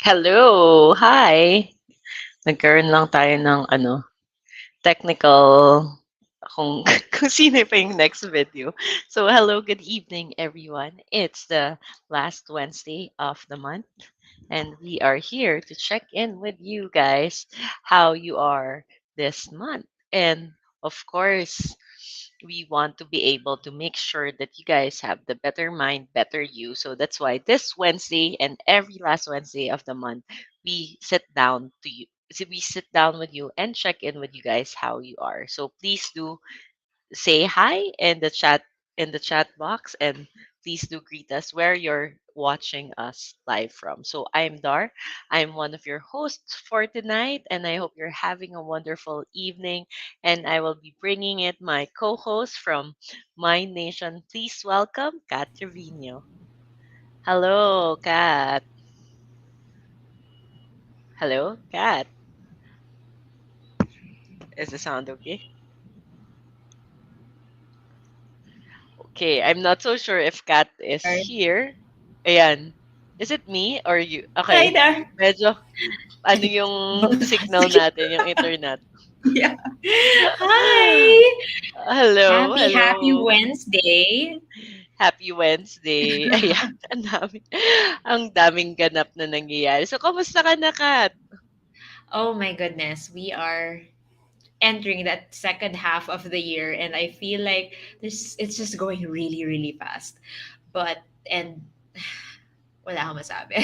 Hello! Hi! Nagkaroon lang tayo ng technical kung kung sino pa yung next video. So, hello, good evening, everyone. It's the last Wednesday of the month, and we are here to check in with you guys how you are this month. And of course, we want to be able to make sure that you guys have the better mind, better you. So that's why this Wednesday and every last Wednesday of the month, we sit down to you. We sit down with you and check in with you guys how you are. So please do say hi in the chat box, and please do greet us where you're watching us live from. So I'm Dar. I'm one of your hosts for tonight, and I hope you're having a wonderful evening. And I will be bringing it my co-host from MindNation. Please welcome Kat Triviño. Hello, Kat. Hello, Kat. Is the sound okay? Okay, I'm not so sure if Kat is Sorry. here. Ayan. Is it me or you? Hi Okay. there. Medyo ano yung signal Sige. natin, yung internet. Yeah. Hi. Hello, Happy hello. Wednesday. Happy Wednesday. Ayan, ang daming ganap na nangyayari. So, kamusta ka na, Kat? Oh my goodness, we are entering that second half of the year, and I feel like this it's just going really, really fast. But and wala akong masabi.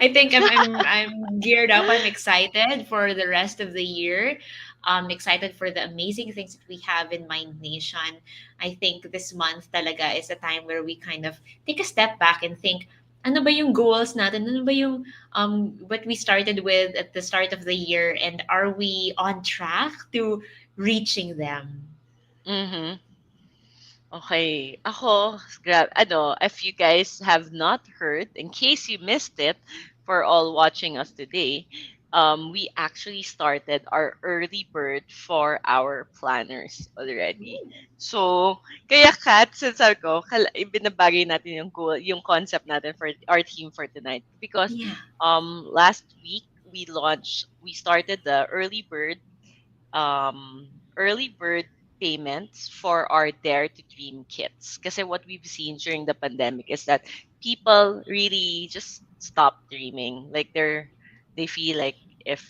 I think I'm geared up. I'm excited for the rest of the year. I'm excited for the amazing things that we have in Mind Nation. I think this month talaga is a time where we kind of take a step back and think, ano ba yung goals natin? Ano ba yung what we started with at the start of the year, and are we on track to reaching them? Mhm. Okay. Ako, if you guys have not heard, in case you missed it, for all watching us today, we actually started our early bird for our planners already. So, kaya Kat, since ako, ibinabagay natin yung goal, yung concept natin for our team for tonight. Because Yeah. last week, we started the early bird payments for our Dare to Dream kits. Kasi what we've seen during the pandemic is that people really just stop dreaming. Like they feel like if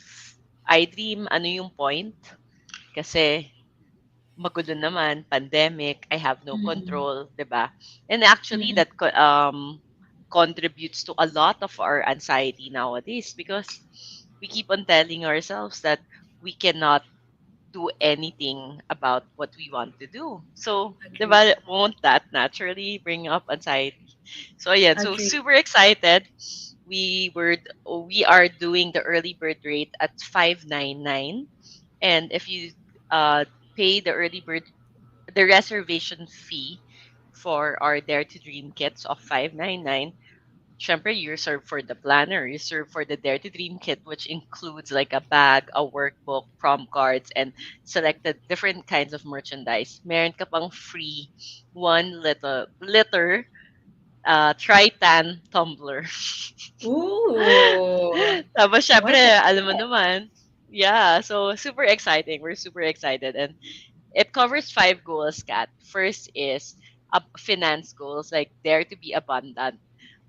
I dream, ano yung point? Kasi magulo naman, pandemic, I have no Mhm. control, 'di ba? And actually Mhm. that contributes to a lot of our anxiety nowadays because we keep on telling ourselves that we cannot do anything about what we want to do. So, Agree. diba, won't that naturally bring up anxiety? So, yeah, so Agree. super excited. We are doing the early bird rate at 599, and if you uh pay the reservation fee for our Dare to Dream kits of 599. Syempre, you reserve for the planner, you reserve for the Dare to Dream kit, which includes like a bag, a workbook, prompt cards, and selected different kinds of merchandise. Meron ka pang free 1 liter Tritan tumbler. Ooh. Tapos syempre, What's it? alam mo naman, yeah, so super exciting. We're super excited. And it covers 5 goals, Kat. First is finance goals, like dare to be abundant.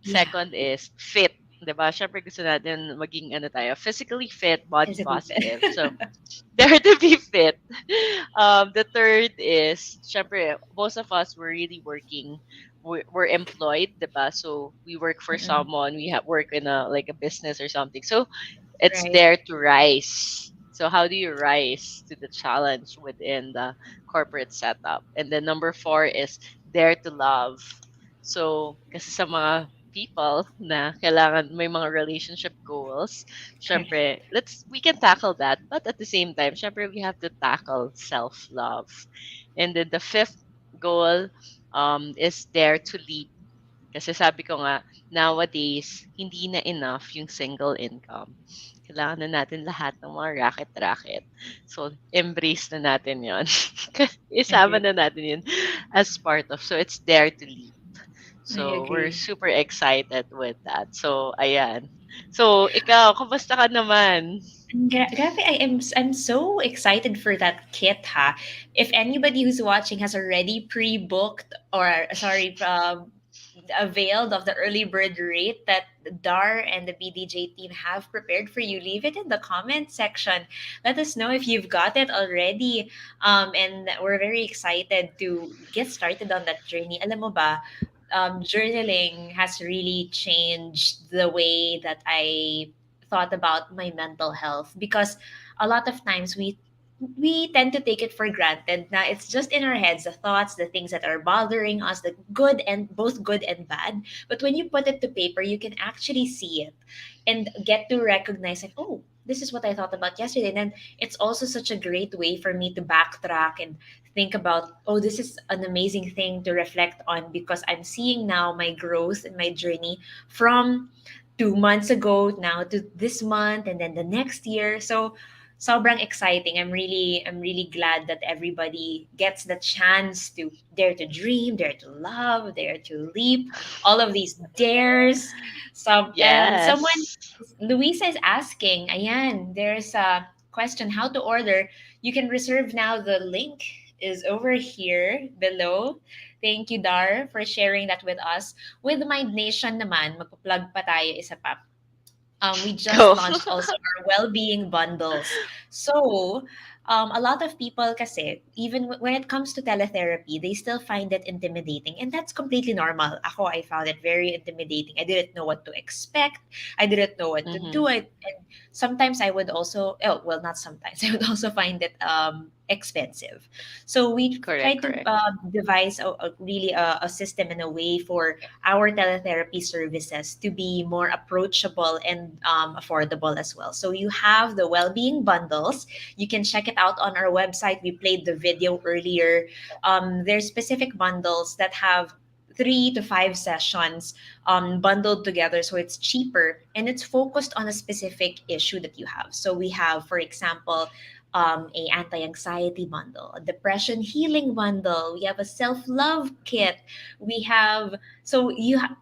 Yeah. Second is fit. 'Di ba? Syempre gusto natin maging physically fit, body Physically positive. So, fit. dare to be fit. The third is, syempre, most of us were really working. We're employed, 'di ba? So, we work for Mm-mm. someone. We have work in a business or something. So, it's Right. there to rise. So, how do you rise to the challenge within the corporate setup? And then number four is dare to love. So, kasi sa mga people na kailangan may mga relationship goals, Correct. syempre, we can tackle that. But at the same time, syempre, we have to tackle self-love. And then the fifth goal is dare to lead. Kasi sabi ko nga, nowadays, hindi na enough yung single income. Kailangan na natin lahat ng mga racket-racket. So, embrace na natin yon. Isama Agree. na natin yun as part of. So, it's dare to lead. I So we're agree. super excited with that. So ayan. So ikaw, kumusta ka naman? Grabe, I'm so excited for that kit, ha. If anybody who's watching has already pre-booked or sorry, availed of the early bird rate that Dar and the BDJ team have prepared for you, leave it in the comment section. Let us know if you've got it already. And we're very excited to get started on that journey. Alam mo ba, journaling has really changed the way that I thought about my mental health, because a lot of times we tend to take it for granted. Now it's just in our heads, the thoughts, the things that are bothering us, the good and both good and bad. But when you put it to paper, you can actually see it and get to recognize, like, oh, this is what I thought about yesterday. And then it's also such a great way for me to backtrack and think about, oh, this is an amazing thing to reflect on, because I'm seeing now my growth and my journey from 2 months ago now to this month and then the next year. So sobrang exciting. I'm really glad that everybody gets the chance to dare to dream, dare to love, dare to leap, all of these dares. So someone, Yes. Luisa is asking, ayan, there's a question how to order. You can reserve now. The link is over here below. Thank you, Dar, for sharing that with us. With MindNation naman, magpa-plug pa tayo isa pa. We just Go. launched also our well-being bundles. So, a lot of people kasi, even when it comes to teletherapy, they still find it intimidating. And that's completely normal. Ako, I found it very intimidating. I didn't know what to expect. I didn't know what to Mm-hmm. do. And sometimes I would also, oh, well, not sometimes, I would also find it expensive. So we Correct, tried to correct. devise really a system and a way for our teletherapy services to be more approachable and affordable as well. So you have the well-being bundles. You can check it out on our website. We played the video earlier. There's specific bundles that have 3 to 5 sessions bundled together, so it's cheaper and it's focused on a specific issue that you have. So we have, for example, a anti-anxiety bundle, a depression healing bundle. We have a self-love kit. We have, so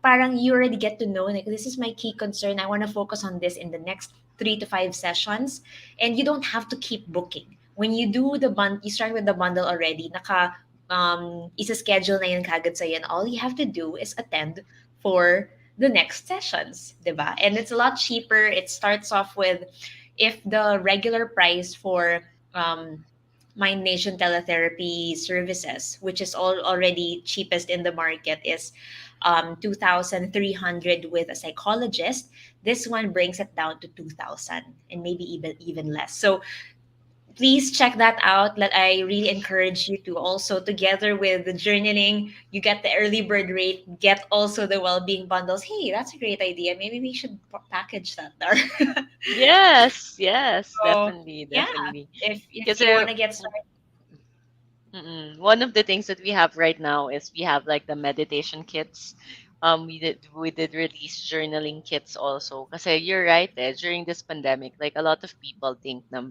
parang you already get to know, like, this is my key concern. I want to focus on this in the next 3 to 5 sessions, and you don't have to keep booking. When you do the you start with the bundle already. Isa schedule na yun kagad sa'yo, and all you have to do is attend for the next sessions, diba? And it's a lot cheaper. It starts off with, if the regular price for um, MindNation teletherapy services, which is already cheapest in the market, is 2,300 with a psychologist. This one brings it down to 2,000 and maybe even less. So please check that out. I really encourage you to also, together with the journaling, you get the early bird rate, get also the well-being bundles. Hey, that's a great idea. Maybe we should package that there. Yes, yes, So definitely, yeah, definitely. if Because you want to get started. one of the things that we have right now is we have like the meditation kits. We did release journaling kits also. Kasi you're right, during this pandemic, like a lot of people think na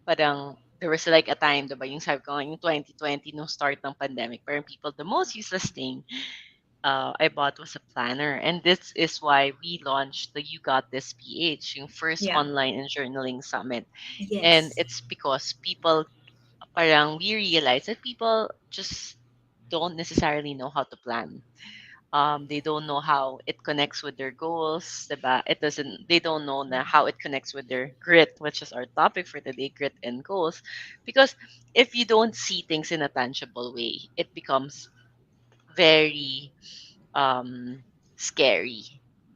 parang there was like a time, diba, yung sabi ko nga, yung 2020, nung start ng pandemic, parang people, the most useless thing I bought was a planner. And this is why we launched the You Got This PH, yung first Yeah. online and journaling summit. And Yes. it's because people, parang we realize that people just don't necessarily know how to plan. They don't know how it connects with their goals, diba? It doesn't. They don't know na how it connects with their grit, which is our topic for today, grit and goals. Because if you don't see things in a tangible way, it becomes very scary.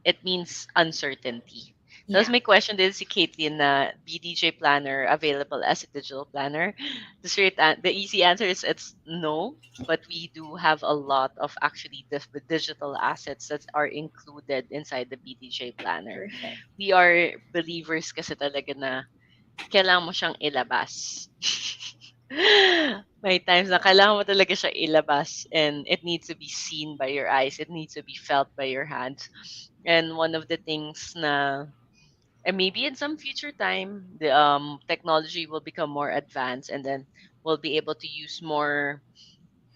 It means uncertainty. That was Yeah. my question din si Caitlin na BDJ planner available as a digital planner. The easy answer is it's no, but we do have a lot of actually the digital assets that are included inside the BDJ planner. Perfect. We are believers kasi talaga na kailangan mo siyang ilabas. May times na kailangan mo talaga siya ilabas and it needs to be seen by your eyes. It needs to be felt by your hands. And one of the things na, and maybe in some future time, the technology will become more advanced and then we'll be able to use more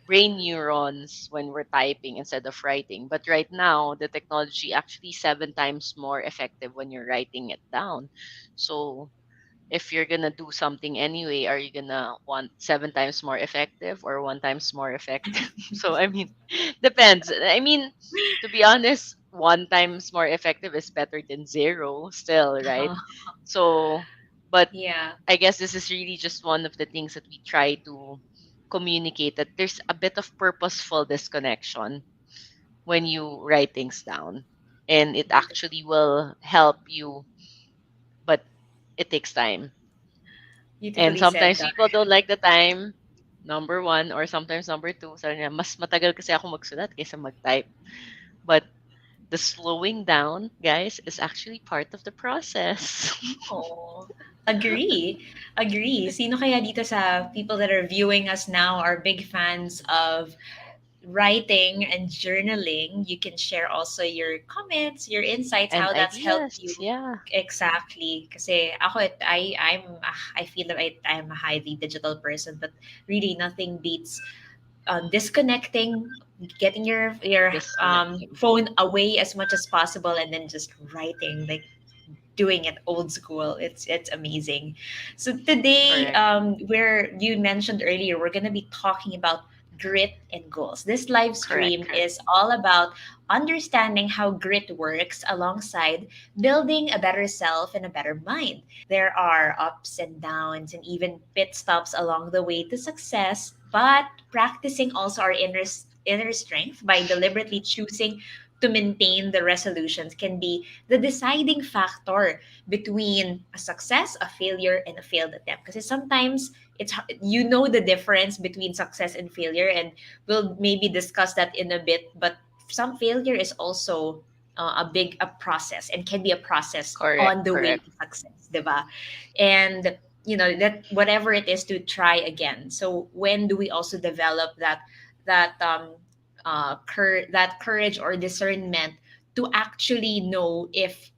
brain neurons when we're typing instead of writing. But right now, the technology actually 7 times more effective when you're writing it down. So if you're gonna do something anyway, are you gonna want 7 times more effective or 1 times more effective? So I mean, depends. I mean, to be honest, 1 times more effective is better than zero still, right? So, but Yeah, I guess this is really just one of the things that we try to communicate, that there's a bit of purposeful disconnection when you write things down. And it beautiful. actually will help you, but it takes time. And Beautifully said, sometimes Dar. people don't like the time, number one, or sometimes number two. Sabi niya, mas matagal kasi ako magsulat kaysa mag-type. But the slowing down, guys, is actually part of the process. Oh, agree. Agree. Sino kaya dito sa people that are viewing us now are big fans of writing and journaling? You can share also your comments, your insights, And how that's helped ideas, you. yeah. Exactly. Kasi ako, I feel that I'm a highly digital person, but really nothing beats disconnecting, getting your Disconnecting. phone away as much as possible, and then just writing, like doing it old school. It's amazing. So today, Correct. where you mentioned earlier, we're gonna be talking about grit and goals. This live Correct, stream correct. is all about understanding how grit works alongside building a better self and a better mind. There are ups and downs and even pit stops along the way to success, but practicing also our inner strength by deliberately choosing to maintain the resolutions can be the deciding factor between a success, a failure, and a failed attempt. Because sometimes you know the difference between success and failure, and we'll maybe discuss that in a bit. But some failure is also a process and can be a process Correct, on the way correct. to success, diba? And that whatever it is to try again. So when do we also develop that courage or discernment to actually know if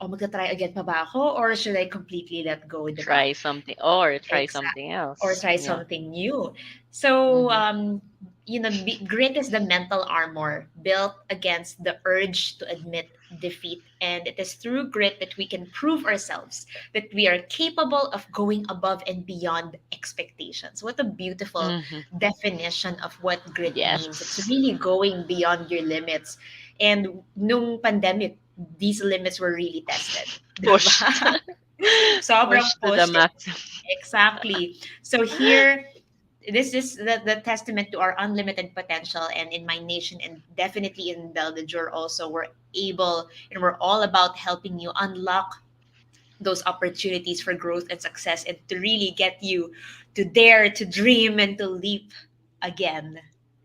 magta-try again pa ba ako or should I completely let go, 'di ba? Try something or try Exact. something Or else. try Yeah. something new. So, Mm-hmm. grit is the mental armor built against the urge to admit defeat. And it is through grit that we can prove ourselves that we are capable of going above and beyond expectations. What a beautiful Mm-hmm. definition of what grit means. It's Yes. really going beyond your limits. And nung pandemic, these limits were really tested. Pushed. Diba? Sobrang Pushed to the push. maximum. Exactly. So here, this is the testament to our unlimited potential. And in my nation, and definitely in Belle de Jour also, we're able and we're all about helping you unlock those opportunities for growth and success and to really get you to dare to dream and to leap again.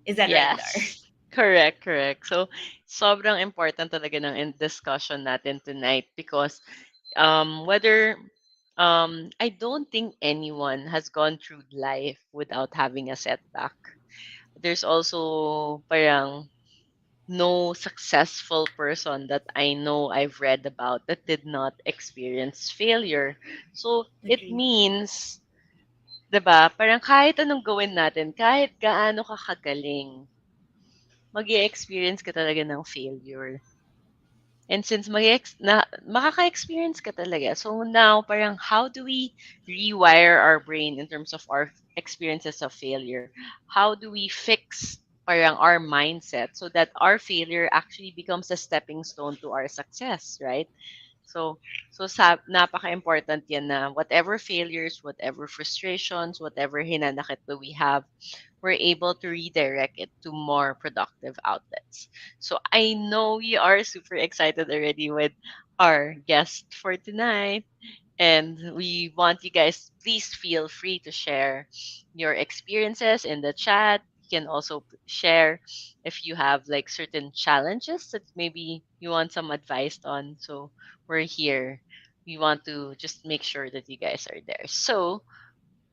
Is that right, Dar? Yes. Correct, correct. So, sobrang important talaga ng discussion natin tonight because whether I don't think anyone has gone through life without having a setback. There's also parang no successful person that I know I've read about that did not experience failure. So it Agree. means, 'di ba, parang kahit anong gawin natin, kahit gaano ka kagaling, mag-e-experience ka talaga ng failure. And since makaka-experience ka talaga, so now parang how do we rewire our brain in terms of our experiences of failure? How do we fix parang our mindset so that our failure actually becomes a stepping stone to our success, right? So napaka-important yan na whatever failures, whatever frustrations, whatever hinanakit that we have, we're able to redirect it to more productive outlets. So I know we are super excited already with our guest for tonight. And we want you guys, please feel free to share your experiences in the chat. You can also share if you have like certain challenges that maybe you want some advice on. So we're here. We want to just make sure that you guys are there. So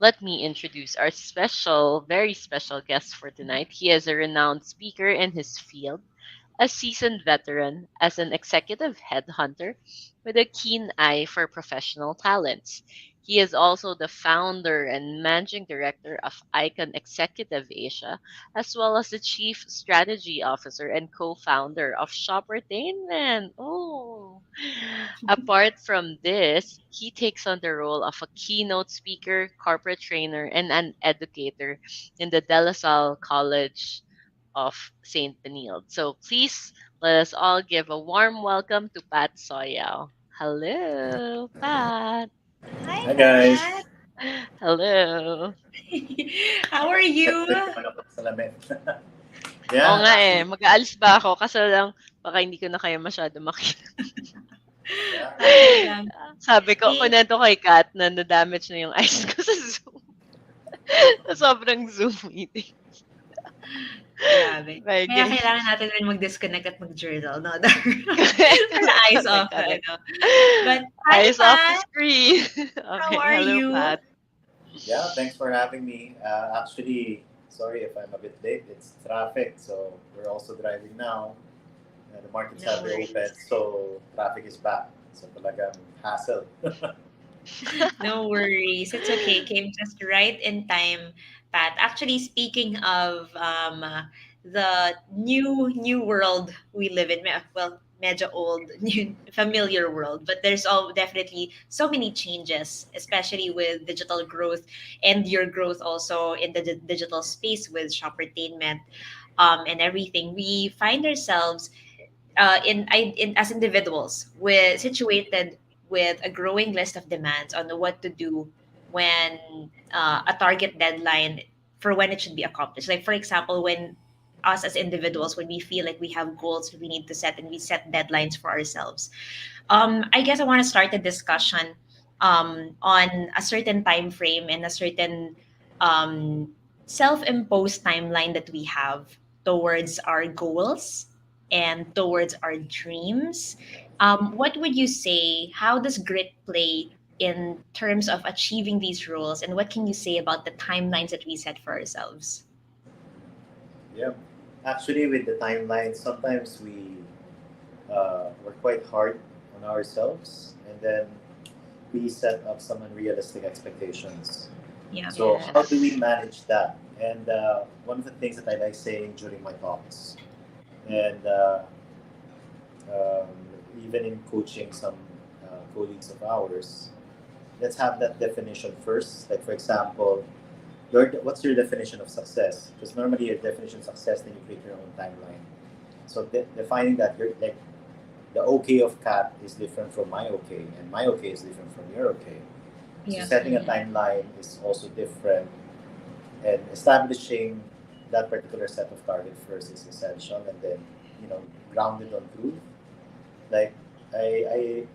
let me introduce our special, very special guest for tonight. He is a renowned speaker in his field, a seasoned veteran as an executive headhunter with a keen eye for professional talents. He is also the founder and managing director of Icon Executive Asia, as well as the chief strategy officer and co-founder of Shoppertainment. Oh, apart from this, he takes on the role of a keynote speaker, corporate trainer, and an educator in the De La Salle College of St. Benilde. So please let us all give a warm welcome to Patt Soyao. Hello, Pat. Hi, Hi guys. Pat. Hello. How are you? Salamin. Oo Yeah, nga eh, actually, mag-aalis ba ako? Kaso lang, baka hindi ko na kayo masyado makita. yeah. Okay lang. Sabi ko, Eh, kunento kay Kat na na-damage na yung eyes ko sa Zoom. Sa sobrang Zoom meeting. grabe. Kaya Bagay. kailangan natin rin mag-disconnect at mag-journal, no? Para eyes Correct, off, correct. But, hi, Eyes off the Pat. screen. How Okay, are hello, you? Pat. Yeah, thanks for having me. Actually, sorry if I'm a bit late. It's traffic, so we're also driving now. The markets No have reopened, worries. so traffic is back. So talagang hassle. No worries. It's okay. Came just right in time, Pat. Actually, speaking of the new world we live in, well, medyo old, new, familiar world, but there's all definitely so many changes, especially with digital growth and your growth also in the digital space with Shoppertainment and everything. We find ourselves in as individuals with situated with a growing list of demands on what to do when a target deadline for when it should be accomplished. Like for example, when us as individuals, when we feel like we have goals we need to set and we set deadlines for ourselves, I guess I want to start a discussion on a certain time frame and a certain um, self-imposed timeline that we have towards our goals and towards our dreams. What would you say? How does grit play in terms of achieving these roles, and what can you say about the timelines that we set for ourselves? Yeah. Actually, with the timeline, sometimes we're quite hard on ourselves, and then we set up some unrealistic expectations. Yeah. So how do we Yes. manage that? And one of the things that I like saying during my talks, and um, even in coaching some colleagues of ours, let's have that definition first. Like for example, what's your definition of success? Because normally your definition of success, then you create your own timeline. So defining that you're like the okay of cat is different from my okay, and my okay is different from your okay. So Yeah. setting a Mhm. timeline is also different, and establishing that particular set of target first is essential, and then grounded on truth. Like I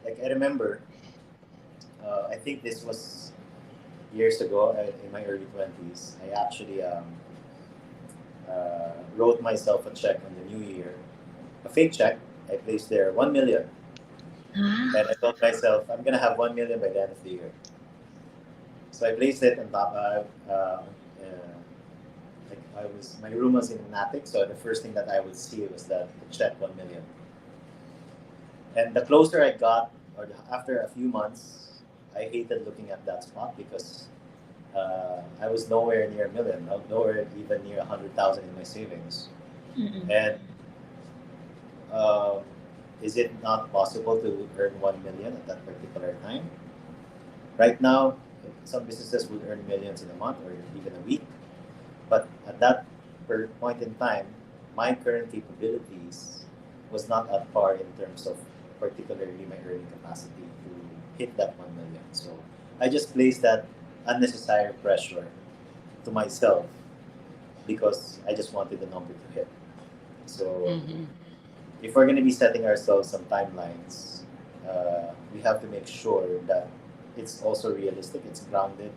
like I remember, I think this was years ago in my early 20s. I actually wrote myself a check on the new year, a fake check. I placed there 1 million, and I Ah, told myself I'm gonna have 1 million by the end of the year. So I placed it on top. Like my room was in an attic, so the first thing that I would see was that the check 1 million. And the closer I got, after a few months, I hated looking at that spot because I was nowhere near a million, nowhere even near 100,000 in my savings. mm-mm. And um, is it not possible to earn 1 million at that particular time? Right now, some businesses would earn millions in a month or even a week. But at that point in time, my current capabilities was not at par in terms of particularly my earning capacity to hit that 1 million. So I just placed that unnecessary pressure to myself because I just wanted the number to hit. So Mhm. if we're going to be setting ourselves some timelines, we have to make sure that it's also realistic, it's grounded,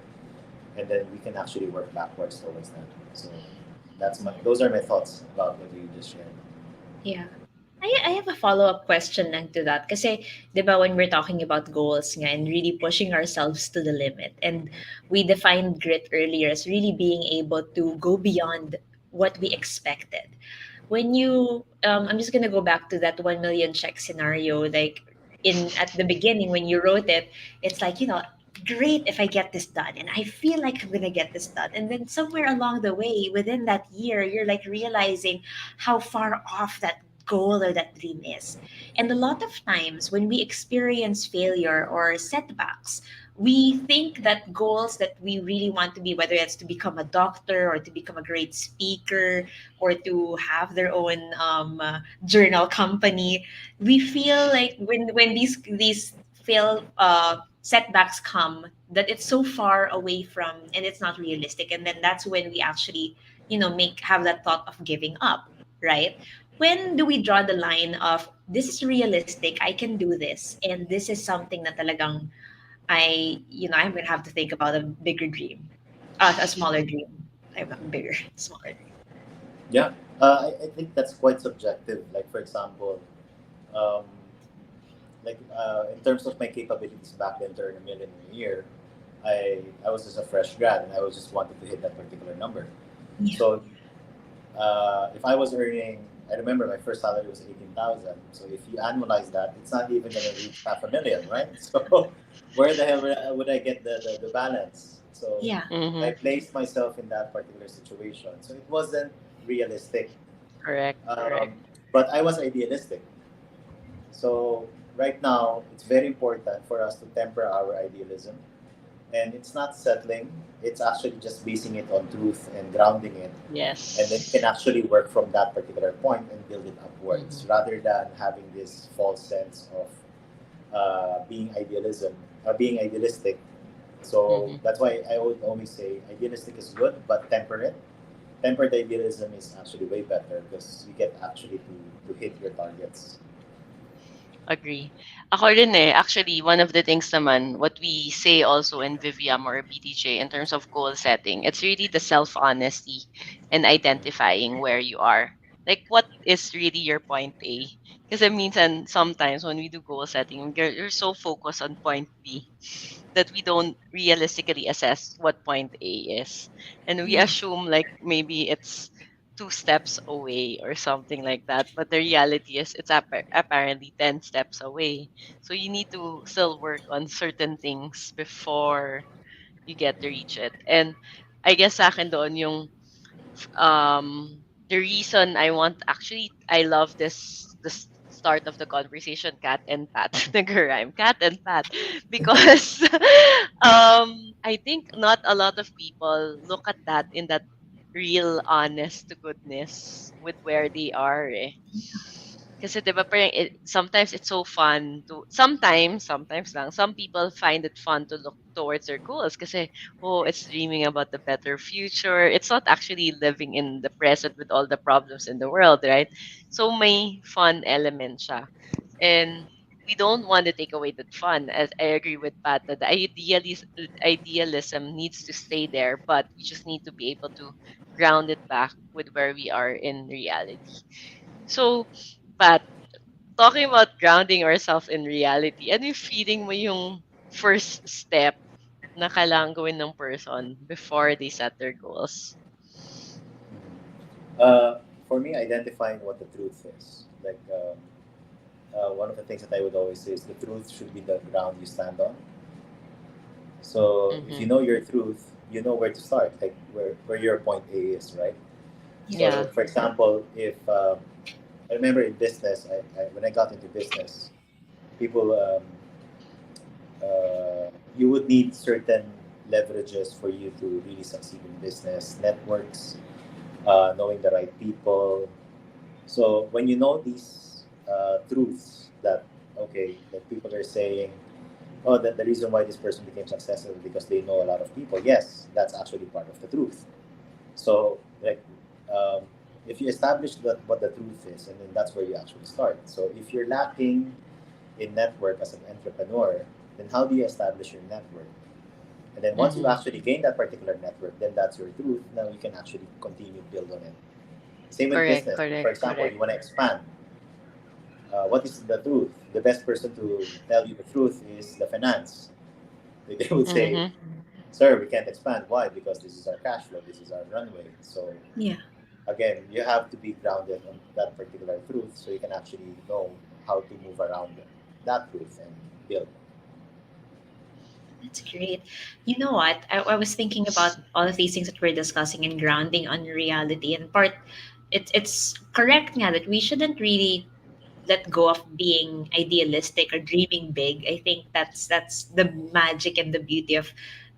and then we can actually work backwards towards that. So those are my thoughts about what you just shared. Yeah. I have a follow-up question lang to that. Kasi, di ba, when we're talking about goals nga and really pushing ourselves to the limit, and we defined grit earlier as really being able to go beyond what we expected. When you, I'm just gonna go back to that 1 million check scenario, like, in at the beginning when you wrote it, it's like, great if I get this done. And I feel like I'm going to get this done. And then somewhere along the way, within that year, you're like realizing how far off that goal or that dream is. And a lot of times when we experience failure or setbacks, we think that goals that we really want to be, whether it's to become a doctor or to become a great speaker or to have their own journal company, we feel like when these fail setbacks come, that it's so far away from and it's not realistic, and then that's when we actually make have that thought of giving up, right? When do we draw the line of this is realistic, I can do this, and this is something that talagang I'm gonna have to think about a bigger dream, a smaller dream. I'm not bigger, smaller dream. Yeah, I think that's quite subjective. Like, for example, um, in terms of my capabilities back then to earn a million a year, I was just a fresh grad and I was just wanted to hit that particular number. Yeah. So if I was earning, I remember my first salary was 18,000. So if you annualize that, it's not even going to reach half a million, right? So where the hell would I get the balance? So Yeah. I Mm-hmm. placed myself in that particular situation. So it wasn't realistic, Correct. um, but I was idealistic. So right now, it's very important for us to temper our idealism. And it's not settling, it's actually just basing it on truth and grounding it. And then you can Yes. actually work from that particular point and build it upwards Mm-hmm. rather than having this false sense of being idealistic. So Mm-hmm. that's why I would always say idealistic is good, but temper it. Tempered idealism is actually way better because you get actually to hit your targets. Agree. Ako rin eh. Actually, one of the things naman, what we say also in Viviam or BTJ in terms of goal setting, it's really the self-honesty and identifying where you are. Like, what is really your point A? Because minsan, sometimes when we do goal setting, you're so focused on point B that we don't realistically assess what point A is. And we Yeah. assume like maybe it's two steps away or something like that. But the reality is it's apparently 10 steps away. So you need to still work on certain things before you get to reach it. And I guess sa akin doon yung the reason I want actually I love this start of the conversation, cat and pat. Nag-rhyme, cat and pat, because I think not a lot of people look at that in that real honest to goodness with where they are eh. Kasi 'di ba parang sometimes it's so fun to sometimes lang, some people find it fun to look towards their goals kasi, oh, it's dreaming about the better future. It's not actually living in the present with all the problems in the world, right? So may fun element siya. And we don't want to take away that fun. As I agree with Pat that the idealism needs to stay there, but we just need to be able to ground it back with where we are in reality. So, Pat, talking about grounding ourselves in reality, ano yung feeling mo yung first step na kailangan gawin ng person before they set their goals? Uh, for me, identifying what the truth is. One of the things that I would always say is the truth should be the ground you stand on. So if Mm-hmm. you know your truth, you know where to start, like where your point A is, right? Yeah. So, Yeah. for example, if I remember in business, when I got into business, people you would need certain leverages for you to really succeed in business, networks, knowing the right people. So when you know these truths that okay, that people are saying, oh, that the reason why this person became successful is because they know a lot of people. Yes, that's actually part of the truth. So like, um, if you establish that what the truth is, and then that's where you actually start. So if you're lacking in network as an entrepreneur, then how do you establish your network? And then once you Mm-hmm. actually gain that particular network, then that's your truth. Now you can actually continue build on it. Same with Correct, business. For correct, example, correct. you want to expand. What is the truth? The best person to tell you the truth is the finance. They would say, Mm-hmm. "Sir, we can't expand. Why? Because this is our cash flow. This is our runway." So Yeah. again, you have to be grounded on that particular truth, so you can actually know how to move around that truth and build. That's great. You know what? I was thinking about all of these things that we're discussing and grounding on reality. And part, it's correct now that we shouldn't really let go of being idealistic or dreaming big. I think that's the magic and the beauty of,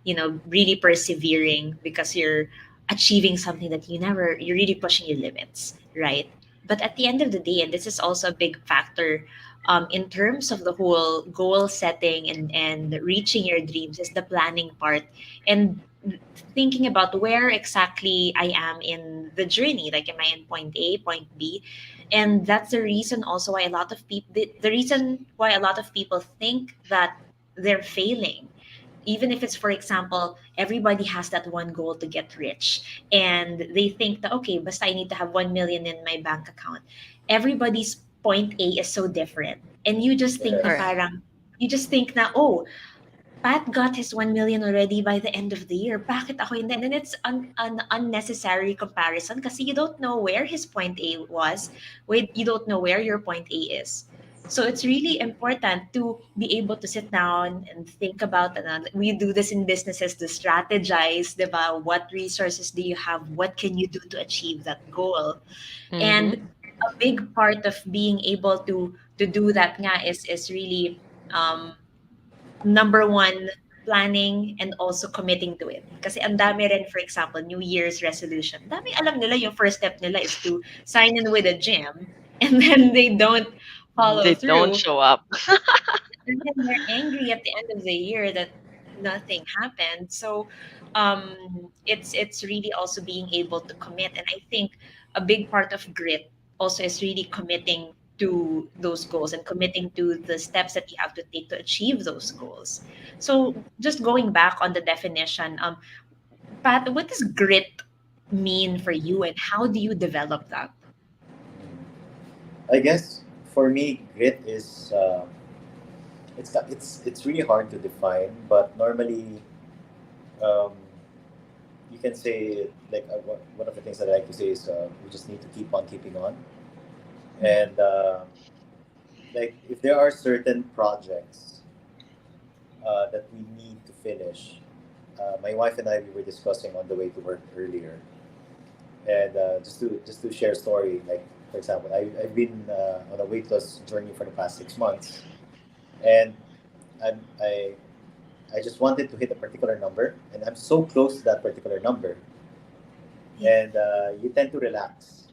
really persevering because you're achieving something that you're really pushing your limits, right? But at the end of the day, and this is also a big factor, in terms of the whole goal setting and reaching your dreams, is the planning part and thinking about where exactly I am in the journey. Like, am I in point A, point B? And that's the reason also why a lot of people, the reason why a lot of people think that they're failing, even if it's, for example, everybody has that one goal to get rich, and they think that, okay, basta I need to have 1 million in my bank account. Everybody's point A is so different, and Correct. you just think na, oh, Pat got his 1 million already by the end of the year. Bakit ako hindi? And then it's an unnecessary comparison kasi you don't know where his point A was. Wait, you don't know where your point A is. So it's really important to be able to sit down and think about, and we do this in businesses, to strategize, diba? What resources do you have? What can you do to achieve that goal? And Mm-hmm. a big part of being able to do that nga is really, um, number one, planning and also committing to it. Kasi ang dami rin, for example, New Year's resolution. Dami alam nila yung first step nila is to sign in with a gym, and then they don't follow They don't through. show up. And then they're angry at the end of the year that nothing happened. So, it's really also being able to commit. And I think a big part of grit also is really committing to those goals and committing to the steps that you have to take to achieve those goals. So, just going back on the definition, Pat, what does grit mean for you, and how do you develop that? I guess for me, grit is it's really hard to define, but normally um, you can say like one of the things that I like to say is we just need to keep on keeping on, and like if there are certain projects that we need to finish. My wife and I, we were discussing on the way to work earlier, and just to share a story. Like for example, I've been on a weight loss journey for the past 6 months, and I'm, I just wanted to hit a particular number, and I'm so close to that particular number, and you tend to relax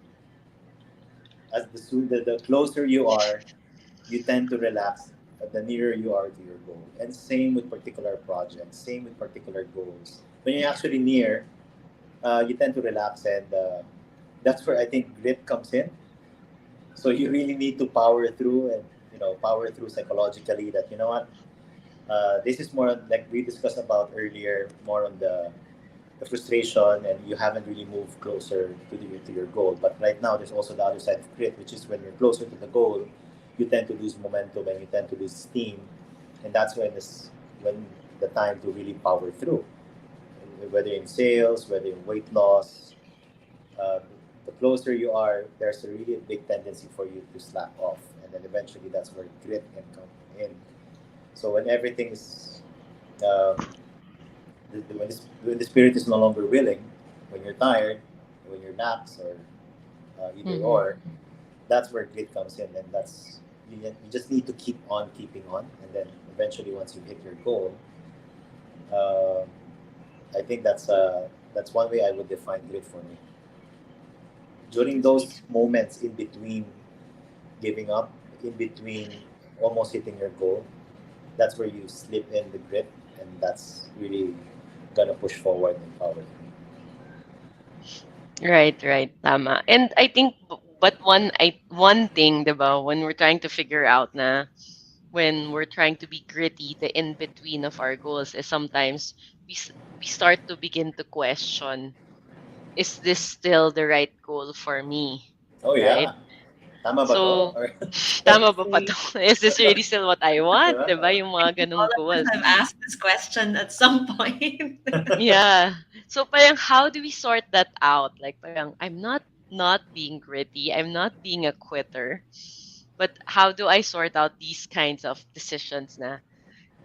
as the closer you are, you tend to relax the nearer you are to your goal. And same with particular projects, same with particular goals. When you're actually near, you tend to relax, and that's where I think grit comes in. So you really need to power through, and power through psychologically. That this is more like we discussed about earlier, more on the frustration, and you haven't really moved closer to your goal. But right now, there's also the other side of grit, which is when you're closer to the goal, you tend to lose momentum and you tend to lose steam, and that's when the time to really power through, whether in sales, whether in weight loss. Uh, the closer you are, there's a really big tendency for you to slack off, and then eventually that's where grit can come in. So when everything is when the spirit is no longer willing, when you're tired, when you're naps, or either Mm-hmm. or, that's where grit comes in, and you just need to keep on keeping on, and then eventually once you hit your goal, uh, I think that's one way I would define grit for me. During those moments in between giving up, in between almost hitting your goal, that's where you slip in the grit, and that's really gonna push forward and power through. Right, right, tama. And I think, but one thing, diba, when we're trying to figure out na, when we're trying to be gritty, the in between of our goals is sometimes we start to begin to question, is this still the right goal for me? Oh Right? yeah, tama ba to? So, Or tama ba pa to? Is this really still what I want? Diba? diba? Yung mga All ganong of us goals. have asked this question at some point. Yeah. So parang how do we sort that out? Like parang I'm not being gritty. I'm not being a quitter. But how do I sort out these kinds of decisions na?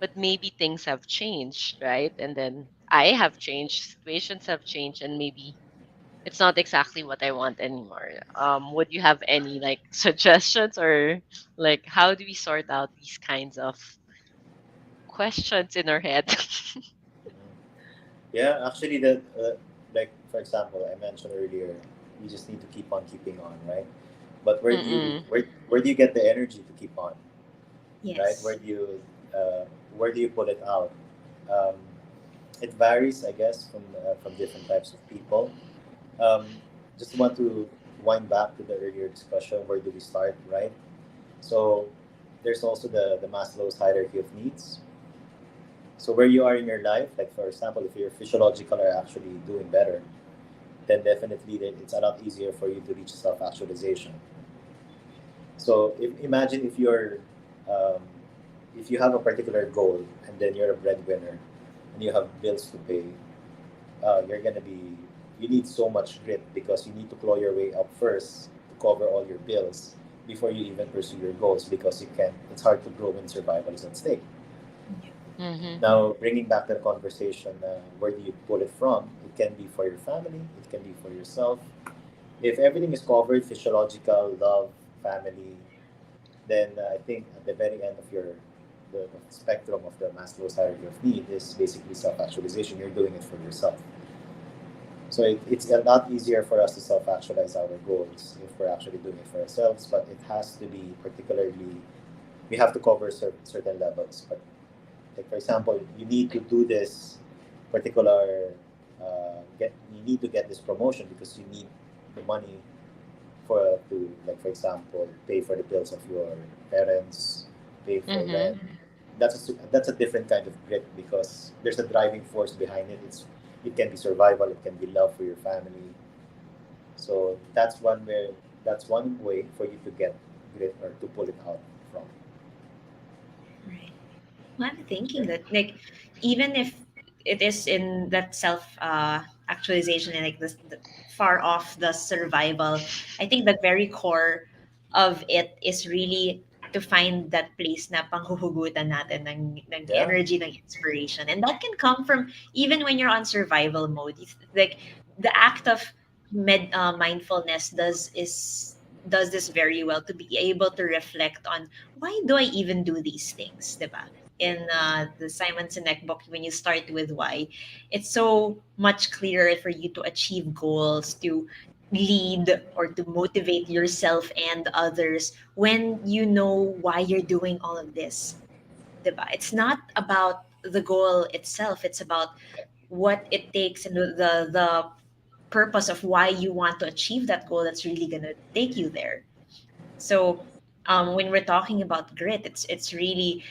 but maybe things have changed, right? And then I have changed, situations have changed, and maybe it's not exactly what I want anymore. Would you have any like suggestions, or like how do we sort out these kinds of questions in our head? Yeah, actually, that like for example, I mentioned earlier, you just need to keep on keeping on, right? But Mm-mm. where do you get the energy to keep on, right? Yes. Where do you pull it out? Um, it varies, I guess, from different types of people. Um, just want to wind back to the earlier discussion. Where do we start, right? So there's also the Maslow's hierarchy of needs. So where you are in your life, like for example, if your physiological are actually doing better, then definitely it's a lot easier for you to reach self-actualization. So imagine um, if you have a particular goal and then you're a breadwinner and you have bills to pay, you're gonna be you need so much grit because you need to claw your way up first to cover all your bills before you even pursue your goals because you can it's hard to grow when survival is at stake. Yeah. Mm-hmm. Now, bringing back the conversation, where do you pull it from? It can be for your family, it can be for yourself. If everything is covered, physiological, love, family, then I think at the very end of the spectrum of the Maslow's hierarchy of need is basically self-actualization. You're doing it for yourself. So it's a lot easier for us to self-actualize our goals if we're actually doing it for ourselves, but it has to be particularly, we have to cover certain levels. But like for example, you need to do this particular get you need to get this promotion because you need the money for to like for example pay for the bills of your parents, pay for Mm-hmm. rent. That's a different kind of grit because there's a driving force behind it. It can be survival, it can be love for your family. So that's one way for you to get grit or to pull it out from. Right. Well, I'm thinking that like even if it is in that self actualization and like this the far off the survival, I think the very core of it is really to find that place na panghuhugutan natin ng Yeah, energy, ng inspiration. And that can come from even when you're on survival mode. Like the act of mindfulness does this very well to be able to reflect on why do I even do these things, diba? In the Simon Sinek book, when you start with why, it's so much clearer for you to achieve goals, to lead or to motivate yourself and others when you know why you're doing all of this. Diba? It's not about the goal itself, it's about what it takes and the purpose of why you want to achieve that goal that's really going to take you there. So when we're talking about grit, it's really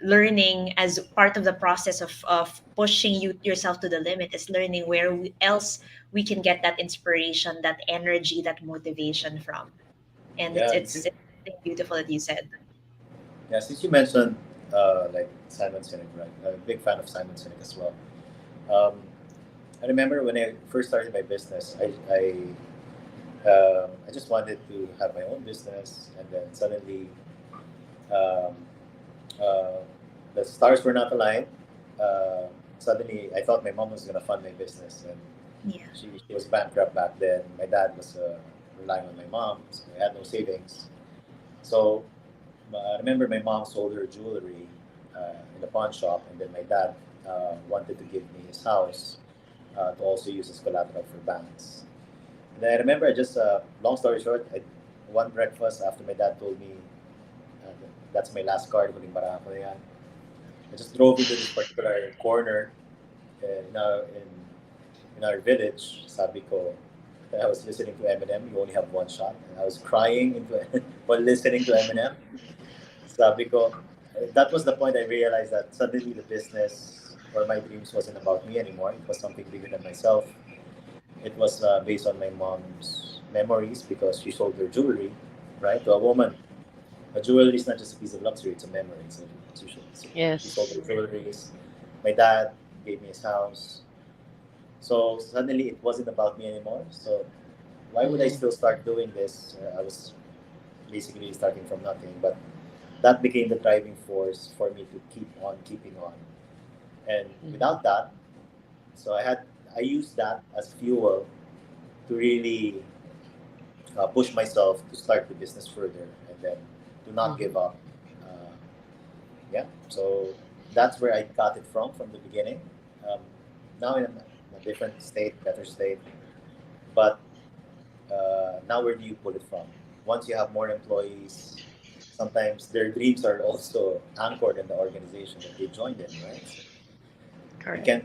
learning as part of the process of pushing yourself to the limit is learning where else we can get that inspiration, that energy, that motivation from. And yeah. it's something beautiful that you said. Yeah, since you mentioned like Simon Sinek, right? I'm a big fan of Simon Sinek as well. Um, I remember when I first started my business, I just wanted to have my own business, and then suddenly um, uh, the stars were not aligned. Uh, Suddenly, I thought my mom was gonna fund my business, and Yeah. she was bankrupt back then. My dad was relying on my mom, so I had no savings. So I remember my mom sold her jewelry in the pawn shop, and then my dad wanted to give me his house to also use as collateral for banks. And then I remember, long story short, one breakfast after my dad told me uh, that's my last card, huling barako na yan. I just drove into this particular corner in our village. Sabi ko, I was listening to Eminem. You only have one shot, and I was crying while listening to Eminem. Sabi ko, that was the point I realized that suddenly the business or my dreams wasn't about me anymore. It was something bigger than myself. It was based on my mom's memories because she sold her jewelry, right, to a woman. A jewelry is not just a piece of luxury; it's a memory. She sold her Yes. jewelries. My dad gave me his house. So suddenly it wasn't about me anymore. So why would I Mm-hmm. still start doing this? I was basically starting from nothing. But that became the driving force for me to keep on keeping on. And Mhm. without that, so I used that as fuel to really push myself to start the business further and then to not give Mhm. up. Uh, yeah, so that's where I got it from the beginning. Um, Now in a different state, better state, but now where do you pull it from? Once you have more employees, sometimes their dreams are also anchored in the organization that they joined in, right? So you Correct. can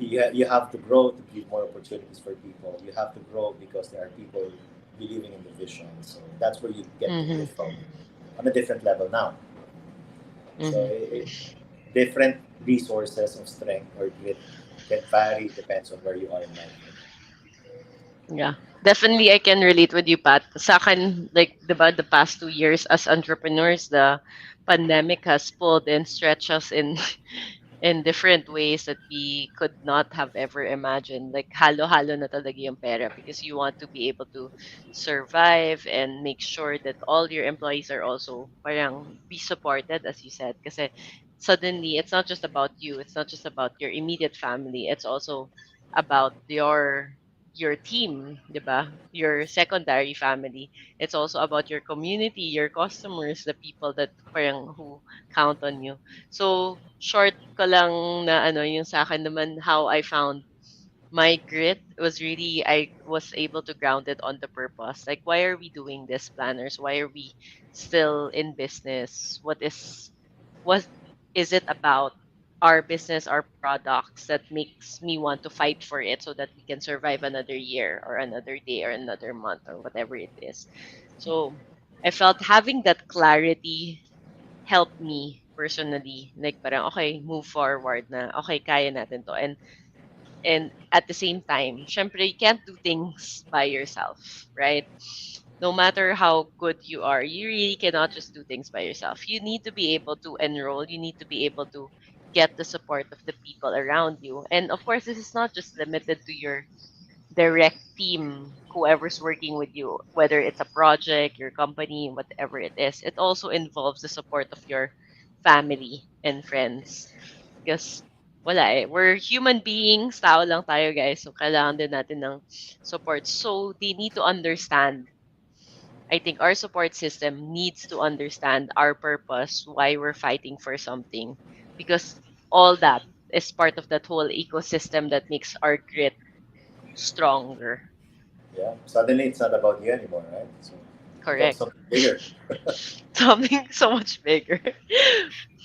you have to grow to give more opportunities for people. You have to grow because there are people believing in the vision. So that's where you get to pull Mhm. it from on a different level now. So Mhm. different resources of strength or grit can vary depends on where you are in life. Yeah. Definitely I can relate with you, Pat. Sa akin, like, diba, the past 2 years as entrepreneurs, the pandemic has pulled and stretched us in in different ways that we could not have ever imagined. Like, halo-halo na talaga yung pera because you want to be able to survive and make sure that all your employees are also parang be supported, as you said. Kasi suddenly, it's not just about you. It's not just about your immediate family. It's also about your team, 'di ba? Your secondary family. It's also about your community, your customers, the people that parang who count on you. So, short ko lang na ano, yung sa akin naman, how I found my grit was really, I was able to ground it on the purpose. Like, why are we doing this, planners? Why are we still in business? What is it about our business, our products that makes me want to fight for it so that we can survive another year or another day or another month or whatever it is. So I felt having that clarity helped me personally. Like, parang, okay, move forward na. Okay, kaya natin to. And at the same time, syempre, you can't do things by yourself, right? No matter how good you are, you really cannot just do things by yourself. You need to be able to enroll, you need to be able to get the support of the people around you. And of course, this is not just limited to your direct team, whoever's working with you, whether it's a project, your company, whatever it is. It also involves the support of your family and friends. Because wala eh. We're human beings, tao lang tayo guys. So kailangan din natin ng support. So they need to understand. I think our support system needs to understand our purpose, why we're fighting for something. Because all that is part of that whole ecosystem that makes our grit stronger. Yeah. Suddenly it's not about you anymore, right? So it becomes Correct. something bigger. Something so much bigger.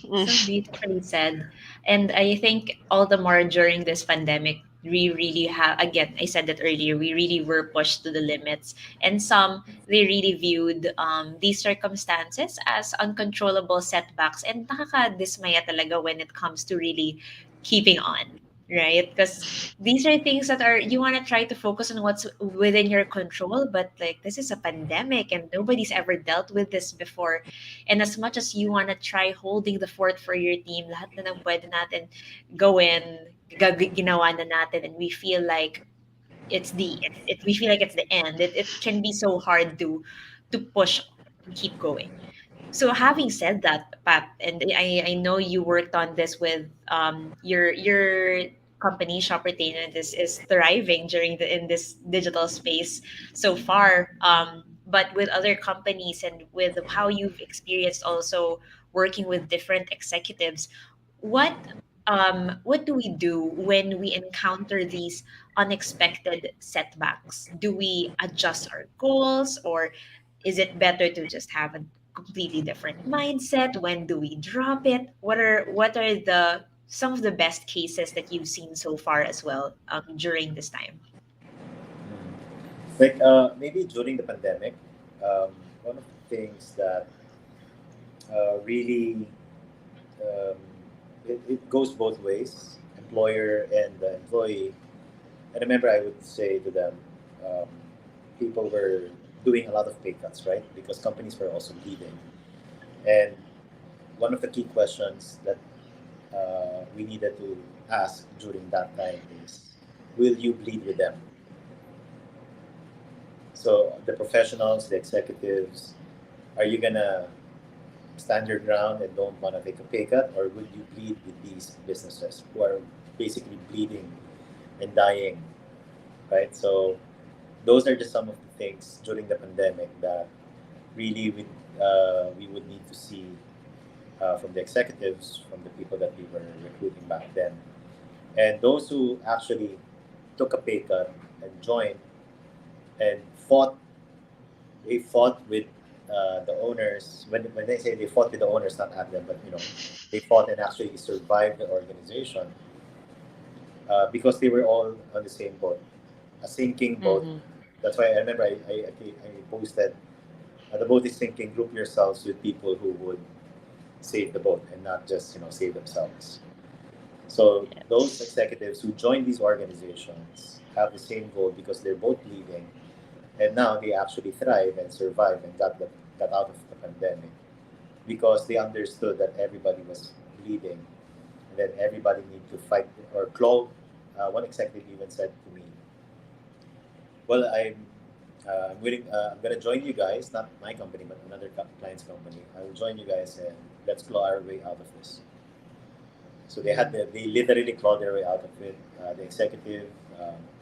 So Mm. beautifully said. And I think all the more during this pandemic, we really have, again, I said that earlier, we really were pushed to the limits. And some, they really viewed these circumstances as uncontrollable setbacks. And nakaka-dismaya talaga when it comes to really keeping on, right? Because these are things that are, you want to try to focus on what's within your control, but like this is a pandemic and nobody's ever dealt with this before. And as much as you want to try holding the fort for your team, lahat na ng pwede natin gawin, ginawa na natin, and we feel like we feel like it's the end. It can be so hard to push and keep going. So having said that, Pat, and I know you worked on this with your company, Shoppertainment is thriving during the in this digital space so far. But with other companies and with how you've experienced also working with different executives, what what do we do when we encounter these unexpected setbacks? Do we adjust our goals, or is it better to just have a completely different mindset? When do we drop it? What are the some of the best cases that you've seen so far as well during this time? Like maybe during the pandemic, um, one of the things that really um, it goes both ways, employer and the employee. I remember I would say to them, um, people were doing a lot of pay cuts, right? Because companies were also bleeding. And one of the key questions that we needed to ask during that time is, will you bleed with them? So the professionals, the executives, are you gonna stand your ground and don't want to take a pay cut, or would you bleed with these businesses who are basically bleeding and dying, right? So those are just some of the things during the pandemic that really we would need to see from the executives, from the people that we were recruiting back then, and those who actually took a pay cut and joined and fought. They fought with the owners. When they say they fought with the owners, not at them, but they fought and actually survived the organization because they were all on the same boat, a sinking boat. Mm-hmm. That's why I remember I posted, the boat is sinking. Group yourselves with people who would save the boat and not just save themselves. So those Yes. executives who join these organizations have the same goal because they're both leaving, and now they actually thrive and survive and got out of the pandemic because they understood that everybody was bleeding and then everybody need to fight or claw. One executive even said to me, "Well, I'm willing. I'm gonna join you guys, not my company, but another client's company. I will join you guys and let's claw our way out of this." So they literally clawed their way out of it. The executive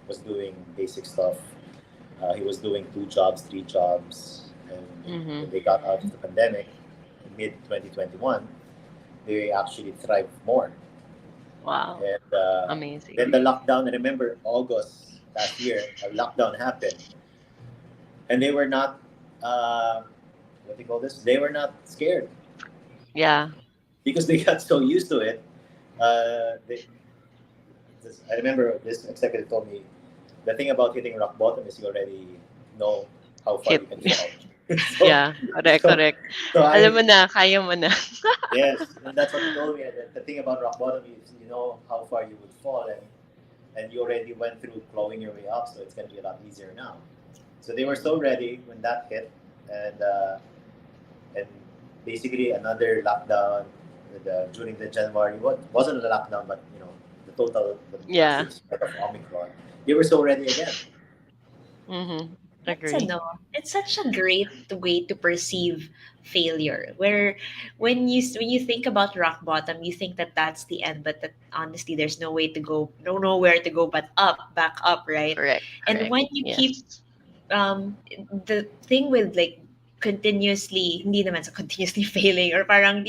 was doing basic stuff. He was doing 2 jobs, 3 jobs, and Mm-hmm. when they got out of the pandemic in mid 2021, they actually thrived more. Wow. And then Amazing. the lockdown. I remember August last year, a lockdown happened, and they were not what do you call this? They were not scared Yeah. because they got so used to it. They, I remember this executive told me the thing about hitting rock bottom is you already know how far Hit. you can fall. so, Yeah. Correct. so, Correct. so Alam mo I na. Kaya mo na. yes, and that's what he told me. The thing about rock bottom is you know how far you would fall, and you already went through clawing your way up, so it's going to be a lot easier now. So they were so ready when that hit, and basically another lockdown during the January. What wasn't a lockdown, but the Yeah. massive spread of Omicron. They were so ready again. Mm-hmm. That's Agree. it's such a great way to perceive failure. Where when you think about rock bottom, you think that that's the end, but that honestly, there's no way to go, no nowhere to go but up, back up, right? Correct. And Correct. when you keep Yes. the thing with like continuously hindi naman sa continuously failing or parang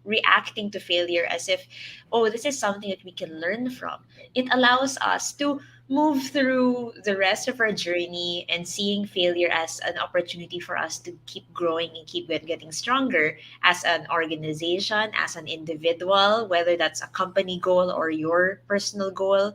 reacting to failure as if, oh, this is something that we can learn from. It allows us to move through the rest of our journey and seeing failure as an opportunity for us to keep growing and keep getting stronger as an organization, as an individual, whether that's a company goal or your personal goal.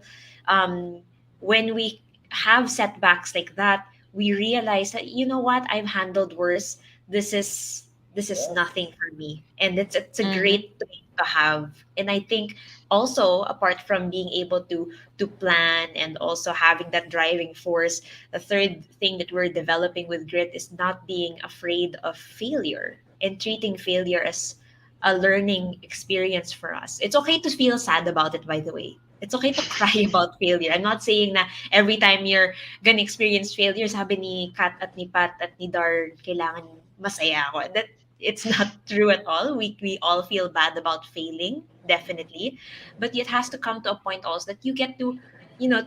um, when we have setbacks like that, we realize that, you know what, I've handled worse. This is Yeah, nothing for me, and it's a Mm-hmm. great thing to have. And I think also, apart from being able to plan and also having that driving force, the third thing that we're developing with grit is not being afraid of failure and treating failure as a learning experience for us. It's okay to feel sad about it, by the way. It's okay to cry about failure. I'm not saying na every time you're gonna experience failure, sabi ni Kat at ni Pat at ni Dar, kailangan masaya ako. That it's not true at all. We all feel bad about failing, definitely. But it has to come to a point also that you get to,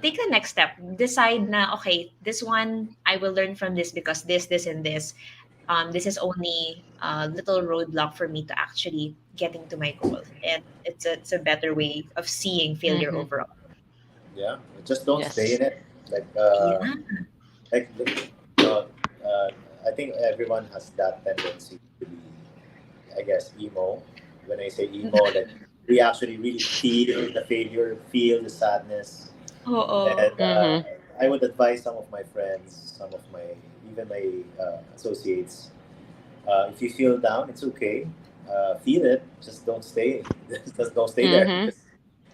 take the next step. Decide na, okay, this one, I will learn from this because this, and this. This is only a little roadblock for me to actually getting to my goal. And it's a better way of seeing failure Mm-hmm. overall. yeah. Just don't stay Yes. in it. Like Yeah. like uh, uh, I think everyone has that tendency to be, I guess, emo. When I say emo, like we actually really feel the failure, feel the sadness, Oo. and Mm-hmm. I would advise some of my friends, some of my even my associates. If you feel down, it's okay. Feel it. Just don't stay. Just don't stay there. Mm-hmm. Because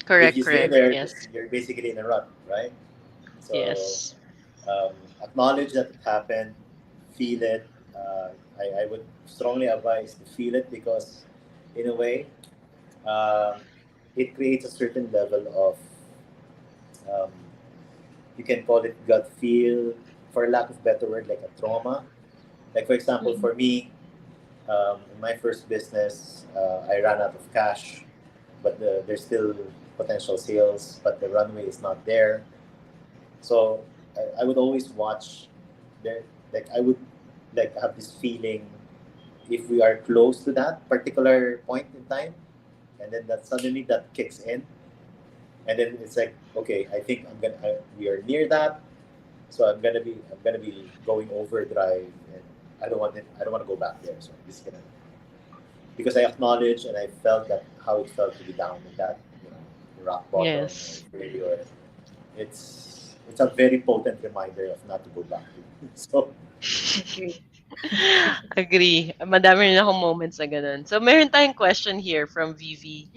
if Correct. you stay Correct. there, Yes. you're basically in a rut, right? So Yes. acknowledge that it happened, feel it. I would strongly advise to feel it because, in a way, um, it creates a certain level of, um, you can call it gut feel, for lack of better word, like a trauma. Like, for example, Mhm. for me, In my first business, I ran out of cash, but there's still potential sales, but the runway is not there. So I would always watch there, like I would like have this feeling if we are close to that particular point in time, and then that suddenly that kicks in, and then it's like, okay, I think we are near that, so I'm gonna be going overdrive, and I don't want to go back there, so I'm just gonna, because I acknowledge and I felt that how it felt to be down in that, rock bottom or Yes. failure. It's a very potent reminder of not to go back to. So Agree. Agree. Madami rin akong moments na ganun. So, meron tayong question here from Vivi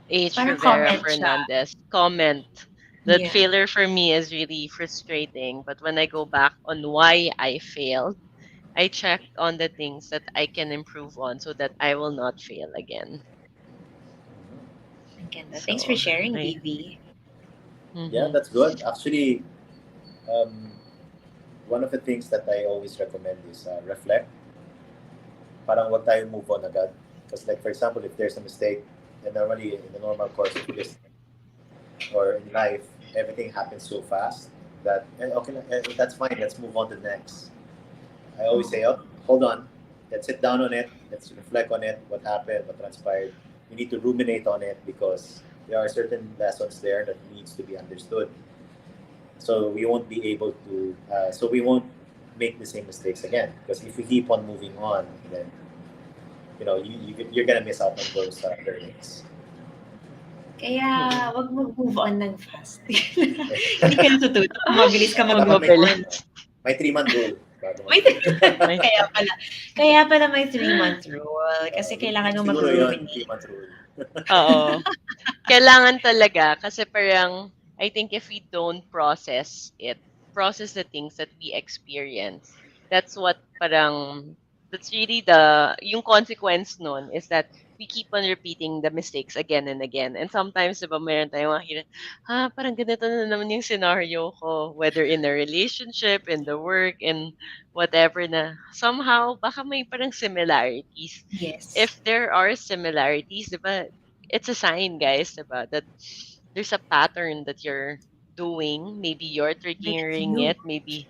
H. Parang Rivera comment siya. Fernandez. Comment that Yeah. failure for me is really frustrating, but when I go back on why I failed, I check on the things that I can improve on so that I will not fail again. Ang ganda. Thanks for So, sharing, I, Vivi. yeah, mm-hmm. that's good. Actually, um, one of the things that I always recommend is reflect. Parang wag tayo move on agad. Because like for example, if there's a mistake, and normally in the normal course of business or in life, everything happens so fast that okay, that's fine. Let's move on to the next. I always say, oh, hold on. Let's sit down on it. Let's reflect on it. What happened? What transpired? We need to ruminate on it because there are certain lessons there that needs to be understood. So we won't be able to. So we won't make the same mistakes again. Because if we keep on moving on, then you're gonna miss out on those learnings. Kaya, Mm-mm. wag mag-move on ng fast. Hindi ka natututo kung mabilis ka Wag mag-move Dapat may on. mabilis. may 3 month rule bago May mag-move. May, kaya pala. Kaya pala may 3-month rule. Kasi kailangan mo Siguro yun, three mag-ruminate. month rule. oo. Kailangan talaga kasi parang I think if we don't process the things that we experience, that's what parang that's really yung consequence nun is that we keep on repeating the mistakes again and again. And sometimes, diba, meron tayong makikita, parang ganito na naman yung scenario ko, whether in a relationship, in the work, in whatever na somehow, baka may parang similarities. Yes. If there are similarities, diba, it's a sign, guys, diba, that there's a pattern that you're doing. Maybe you're That's triggering you. it. Maybe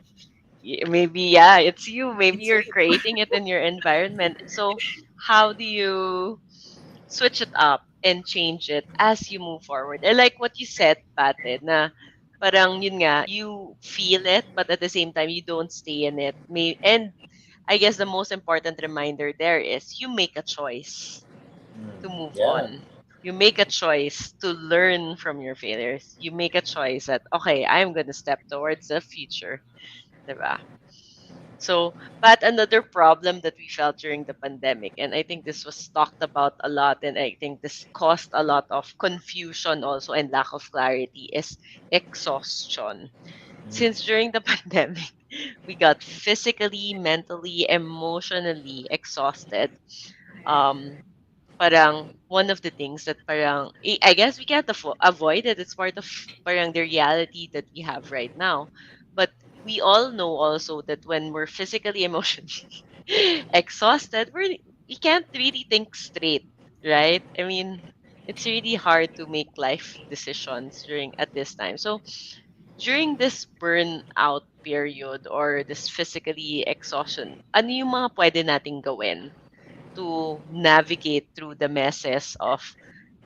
yeah, it's you. Maybe It's you're you. creating it in your environment. So how do you switch it up and change it as you move forward? I like what you said, Pate, na parang yun nga, you feel it, but at the same time, you don't stay in it. And I guess the most important reminder there is you make a choice to move Yeah. on. You make a choice to learn from your failures. You make a choice that, okay, I'm going to step towards the future. Diba? So, but another problem that we felt during the pandemic, and I think this was talked about a lot, and I think this caused a lot of confusion also and lack of clarity, is exhaustion. Mm. Since during the pandemic, we got physically, mentally, emotionally exhausted. Um, parang one of the things that parang I guess we can't avoid it. It's part of parang the reality that we have right now. But we all know also that when we're physically, emotionally exhausted, we can't really think straight, right? I mean, it's really hard to make life decisions during at this time. So during this burnout period or this physically exhaustion, ano yung mga pwede nating gawin to navigate through the messes of,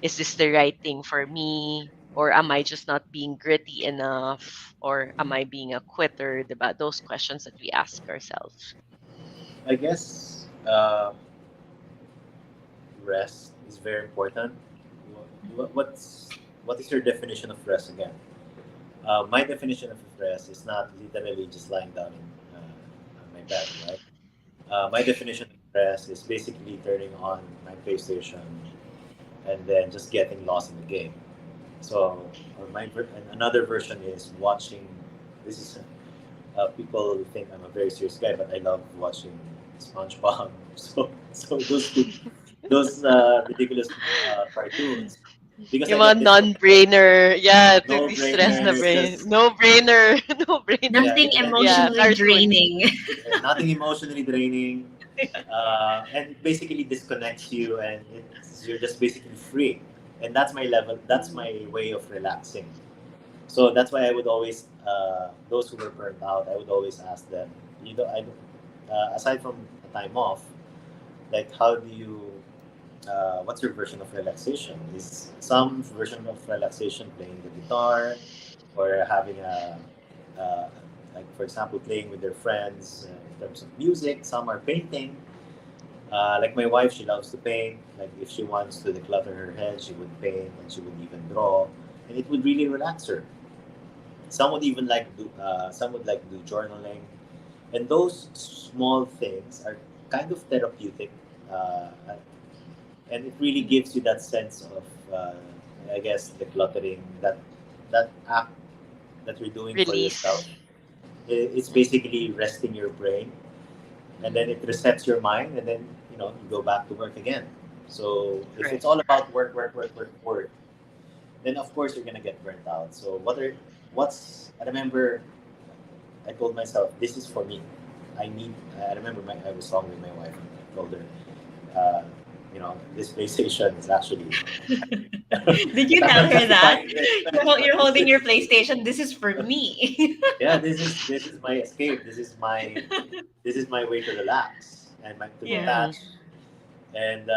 is this the right thing for me, or am I just not being gritty enough, or am I being a quitter, diba? Those questions that we ask ourselves. I guess rest is very important. What, what's what is your definition of rest again? My definition of rest is not literally just lying down on my bed, right? My definition of rest is basically turning on my PlayStation and then just getting lost in the game. So, and another version is watching. This is people think I'm a very serious guy, but I love watching SpongeBob. So those ridiculous cartoons because Yung I mga get disconnected. non-brainer, yeah, to No distress na brainers, brain. just No-brainer. No-brainer. yeah, Nothing it, Yeah, emotionally cartoons. draining. nothing emotionally draining. And it basically disconnects you, and you're just basically free. And that's my level. That's Mhm. my way of relaxing. So that's why I would always, those who were burned out, I would always ask them, aside from a time off, like how do you, what's your version of relaxation? Is some version of relaxation playing the guitar, or having uh, like for example, playing with their friends in terms of music. Some are painting. Like my wife, she loves to paint. Like if she wants to declutter her head, she would paint and she would even draw, and it would really relax her. Some would like do journaling, and those small things are kind of therapeutic, uh, and it really gives you that sense of, I guess, decluttering, that act that you're doing for yourself. Release. It's Mhm. basically resting your brain, and then Mhm. it resets your mind, and then you go back to work again. So if it's Correct. all about work, work, work, work, work, then of course you're gonna get burnt out. So what's I remember I told myself, this is for me. I remember I was talking with my wife, and I told her, this PlayStation is actually Did you I'm tell not her that? justifying the expense, You're but holding your PlayStation. This is for me. yeah, this is my escape. This is my way to relax and to Yeah. detach. Mhm. And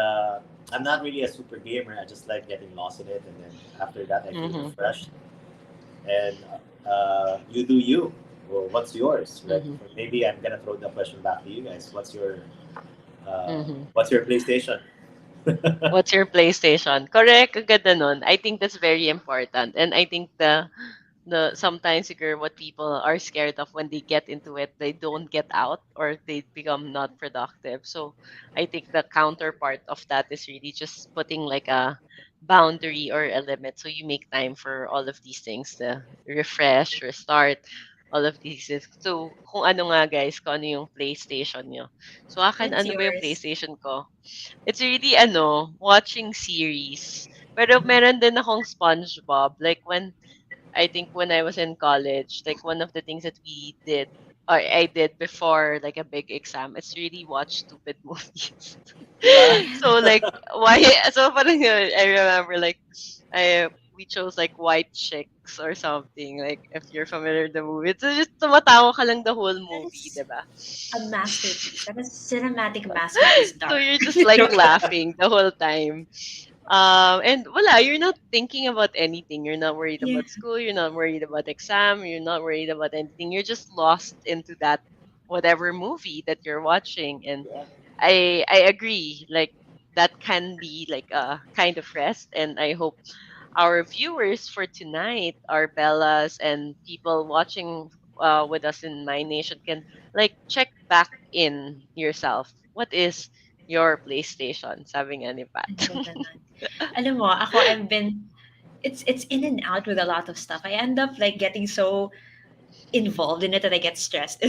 I'm not really a super gamer. I just like getting lost in it, and then after that, I feel Mhm. refreshed. And you do you. Well, what's yours? Like Mhm. maybe I'm gonna throw the question back to you guys. Mhm. What's your PlayStation? What's your PlayStation? Correct, ang ganda nun. I think that's very important. And I think the sometimes siguro what people are scared of when they get into it, they don't get out or they become not productive. So I think the counterpart of that is really just putting like a boundary or a limit. So you make time for all of these things, the refresh, restart, all of these things. So kung ano nga guys, kung ano yung PlayStation nyo. So akin, What's ano ba yung yours? PlayStation ko? It's really watching series. Pero meron din akong SpongeBob. Like I think when I was in college, like one of the things that we did or I did before like a big exam, it's really watch stupid movies. Diba? So like why so parang yun, I remember like I we chose like White Chicks or something. Like if you're familiar with the movie, it's just tumatawa ka lang the whole That movie, is 'di ba? a masterpiece. That is cinematic masterpiece, So darling. you're just like Joke. laughing the whole time. And voila, you're not thinking about anything. You're not worried Yeah. about school. You're not worried about exam. You're not worried about anything. You're just lost into that whatever movie that you're watching. And Yeah. I agree. Like that can be like a kind of rest. And I hope our viewers for tonight, our Bellas and people watching with us in My Nation can like check back in yourself. What is your PlayStation? Sabi nga ni Pat. Ang ganda nun. Alam mo, ako, it's in and out with a lot of stuff. I end up like getting so involved in it that I get stressed.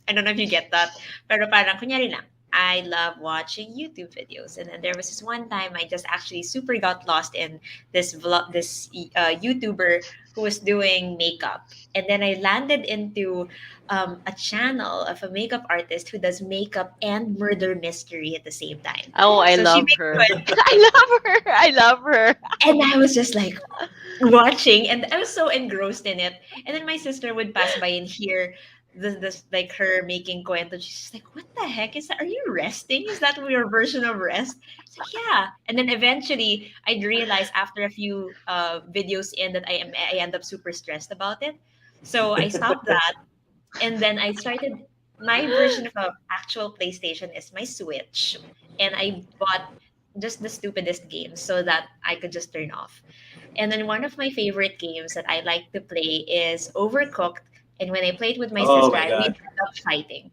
I don't know if you get that. Pero parang, kunyari lang, I love watching YouTube videos. And then there was this one time I just actually super got lost in this YouTuber who was doing makeup. And then I landed into a channel of a makeup artist who does makeup and murder mystery at the same time. Oh, I So she love makes her. I love her. I love her. and I was just like watching, and I was so engrossed in it. And then my sister would pass by and hear this like her making cuento. She's like, "What the heck is that? Are you resting? Is that your version of rest?" It's like, "Yeah." And then eventually, I'd realize after a few videos in that I end up super stressed about it. So I stopped that, and then I started my version of a actual PlayStation is my Switch, and I bought just the stupidest games so that I could just turn off. And then one of my favorite games that I like to play is Overcooked. And when I played with my Oh sister, my we'd God. end up fighting.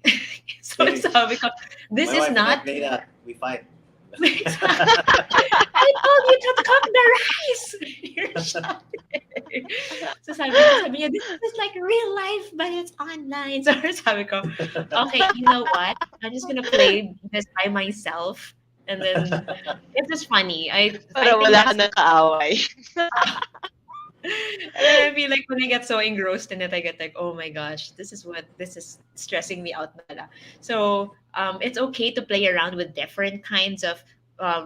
So Same. sabi ko, this My is wife and I not. play that. We fight. I told you to cook the rice. You're shouting. So sabi niya, this is like real life, but it's online. So sabi ko, okay, you know what? I'm just gonna play this by myself. And then it's just funny. I Para think wala ka that's ng kaaway. and then I feel like when I get so engrossed in it, I get like, oh my gosh, this is stressing me out na pala. So It's okay to play around with different kinds of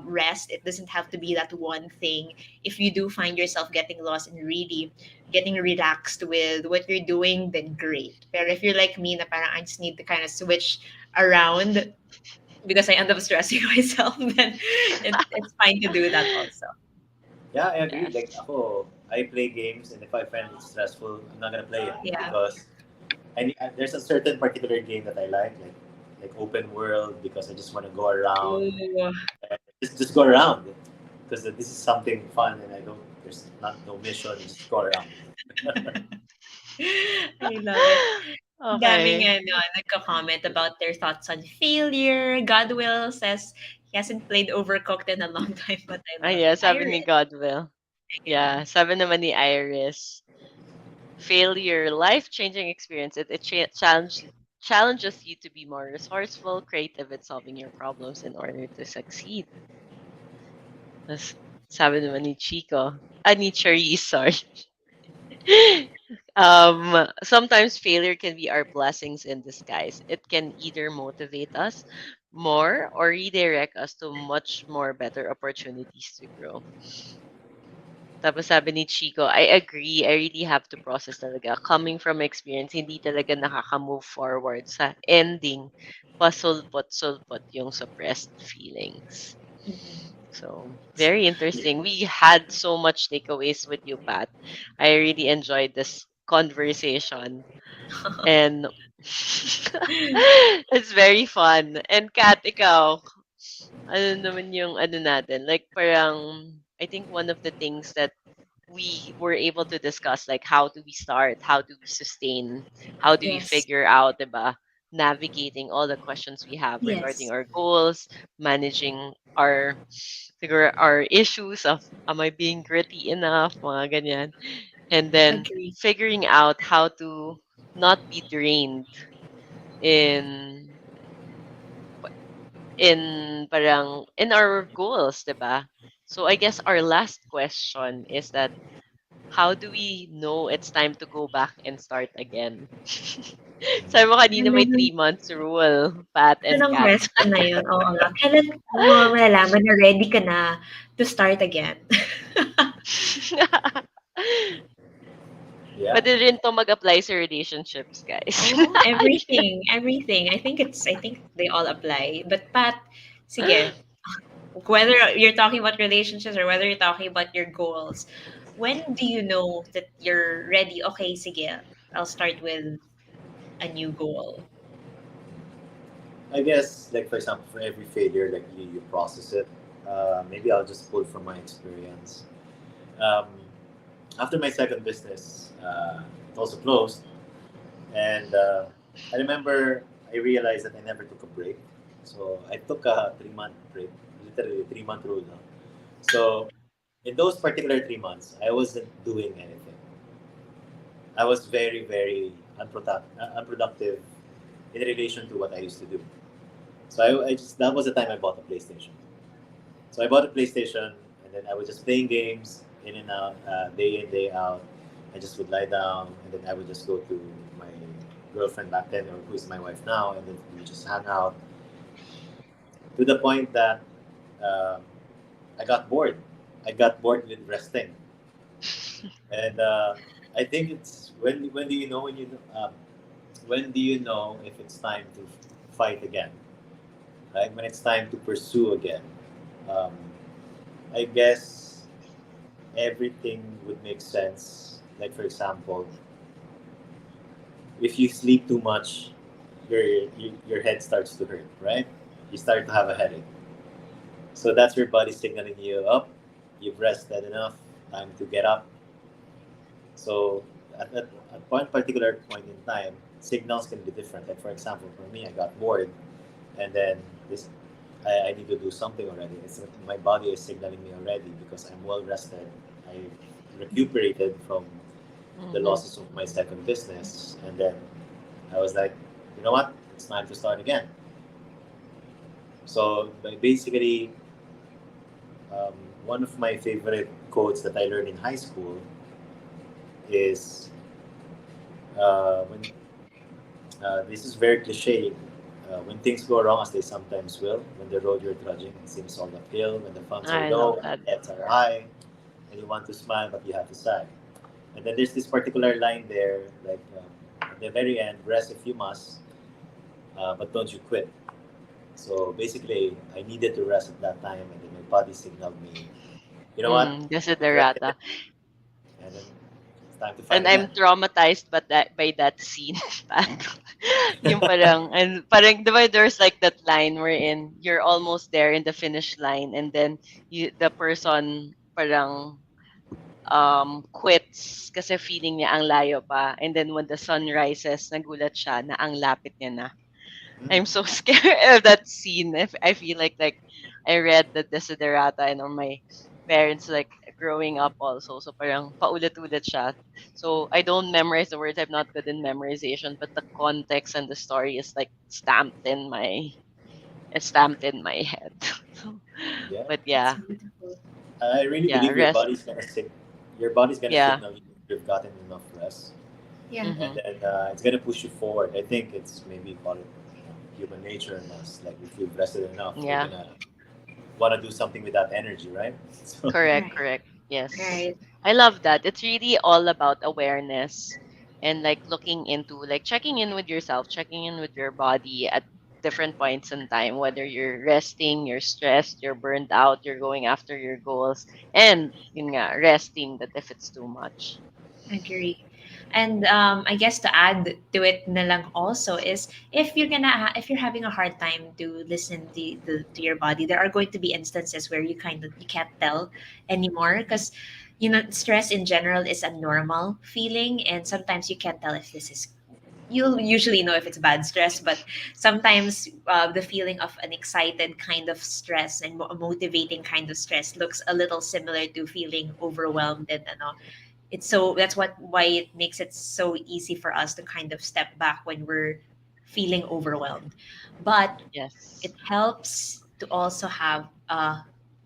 rest. It doesn't have to be that one thing. If you do find yourself getting lost and really getting relaxed with what you're doing, then great. But if you're like me, na parang I just need to kind of switch around because I end up stressing myself, then it's fine to do that also. Yeah, I agree. Like Yes. ako, I play games, and if I find it stressful, I'm not gonna play it Yeah. because there's a certain particular game that I like open world, because I just want to go around, Ooh, just go around, because this is something fun, and I don't. There's not no mission. Just go around. I love it. Daming Okay. nagko-comment about their thoughts on failure. Godwill says he hasn't played Overcooked in a long time, but I Ah, love yeah, it. sabi ni Iris, Godwill. again. Yeah, sabi naman ni Iris, failure, life-changing experience. Challenges you to be more resourceful, creative at solving your problems in order to succeed. Tas sabi naman ni Chico, ni Charisse, sorry. Sometimes failure can be our blessings in disguise. It can either motivate us more or redirect us to much more better opportunities to grow. Tapos sabi ni Chico, I agree, I really have to process talaga. Coming from experience, hindi talaga nakaka-move forward sa ending, pasulpot-sulpot yung suppressed feelings. Mhm. So, very interesting. We had so much takeaways with you, Pat. I really enjoyed this conversation. And it's very fun. And Kat, ikaw, ano naman yung ano natin? Like parang, I think one of the things that we were able to discuss, like how do we start, how do we sustain, how do we Yes. figure out, diba? Navigating all the questions we have regarding Yes. our goals, managing our issues of am I being gritty enough, mga ganyan. And then Agree. figuring out how to not be drained in parang in our goals, 'di ba? So I guess our last question is that how do we know it's time to go back and start again? Sabi mo kanina may Kailan 3 months rule, Pat and anong Kat. question na yun? Oo nga. Kailan mo malalaman na ready ka na to start again? Yeah. Pwede rin 'to mag-apply sa relationships, guys. Oh, everything, everything. I think they all apply. But Pat, sige, whether you're talking about relationships or whether you're talking about your goals, when do you know that you're ready? Okay, sige, I'll start with a new goal. I guess, like for example, for every failure, like you process it. Maybe I'll just pull from my experience. Um, After my second business, it also closed, and I remember I realized that I never took a break. So I took a 3 month break, literally 3 month rule. No? So in those particular 3 months, I wasn't doing anything. I was very, very unproductive in relation to what I used to do. So I just that was the time I bought a PlayStation. So I bought a PlayStation, and then I was just playing games in and out, day in, day out. I just would lie down, and then I would just go to my girlfriend back then, or who is my wife now, and then we just hang out to the point that um, I got bored. I got bored with resting, and I think it's when do you know when do you know if it's time to fight again, right? When it's time to pursue again. Um, I guess everything would make sense. Like for example, if you sleep too much, your head starts to hurt, right? You start to have a headache. So that's your body signaling you up. You've rested enough. Time to get up. So at one particular point in time, signals can be different. Like for example, for me, I got bored, and then this I need to do something already. My body is signaling me already because I'm well rested. I recuperated from the Mhm. losses of my second business, and then I was like, you know what? It's time to start again. So basically, um, one of my favorite quotes that I learned in high school is when this is very cliche. when things go wrong, as they sometimes will, when the road you're trudging seems all uphill, when the funds are I low love and that. the debts are high, and you want to smile but you have to sigh. And then there's this particular line there, like at the very end, rest if you must, but don't you quit. So basically, I needed to rest at that time, and then my body signaled me, you know what, you've rested, Desiderata. and then it's time to fight And I'm again. traumatized by that scene. Pat. Yung parang, and parang, di ba, there's like that line wherein you're almost there in the finish line, and then the person parang quits kasi feeling niya ang layo pa. And then when the sun rises, nagulat siya na ang lapit niya na. Mm. I'm so scared of that scene. If I feel like I read the Desiderata and or my parents like growing up also. So parang paulit-ulit siya. So I don't memorize the words. I'm not good in memorization, but the context and the story is like stamped in my head. So, Yeah, but That's yeah, beautiful. I really yeah, believe your rest. body's gonna your body's gonna Yeah. signal you if you've gotten enough rest, Yeah. and Mhm. then it's gonna push you forward. I think it's maybe call it human nature in us. Like if you've rested enough, you're Yeah. gonna want to do something with that energy, right? So Correct, Right. correct. Yes. Right. I love that. It's really all about awareness and like looking into like checking in with yourself, checking in with your body at different points in time, whether you're resting, you're stressed, you're burned out, you're going after your goals, and yun nga, resting that if it's too much. Agree. And I guess to add to it na lang also is if if you're having a hard time to listen to your body, there are going to be instances where you can't tell anymore because stress in general is a normal feeling, and sometimes you can't tell if this is you'll usually know if it's bad stress, but sometimes the feeling of an excited kind of stress and a motivating kind of stress looks a little similar to feeling overwhelmed and it's so that's what why it makes it so easy for us to kind of step back when we're feeling overwhelmed, but Yes. it helps to also have a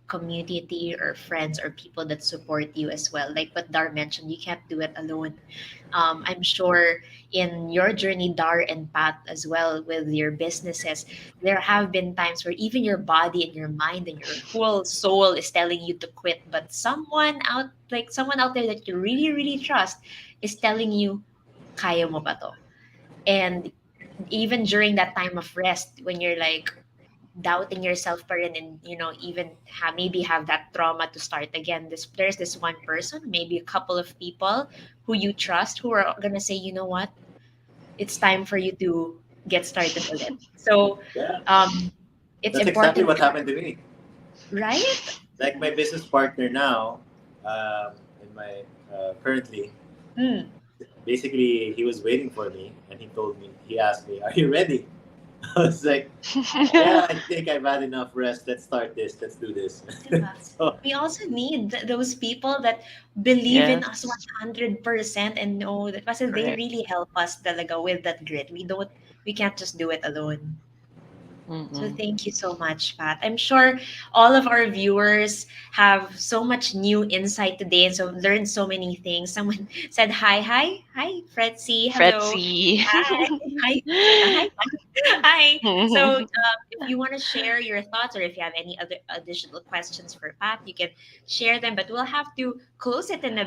community or friends or people that support you as well. Like what Dar mentioned, you can't do it alone. I'm sure in your journey, Dar and Pat, as well with your businesses, there have been times where even your body and your mind and your whole soul is telling you to quit, but someone out there that you really, really trust is telling you, kaya mo pa to. And even during that time of rest, when you're like doubting yourself pa rin and even maybe have that trauma to start again, there's this one person, maybe a couple of people who you trust, who are gonna say, you know what, it's time for you to get started ulit. So yeah, um it's that's exactly important, what happened to me. right? Like my business partner now, in my currently, Mm. basically he was waiting for me, and he asked me, "Are you ready?" I was like, "Yeah, I think I've had enough rest. Let's start this. Let's do this." Diba? So We also need those people that believe in us Yes. 100% and know that kasi they Correct. really help us talaga with that grit. We can't just do it alone. So Mm-mm. thank you so much, Pat. I'm sure all of our viewers have so much new insight today and so learned so many things. Someone said hi, Fretzy, hello, Fretzy. hi, hi, hi, hi. So if you want to share your thoughts or if you have any other additional questions for Pat, you can share them. But we'll have to close it in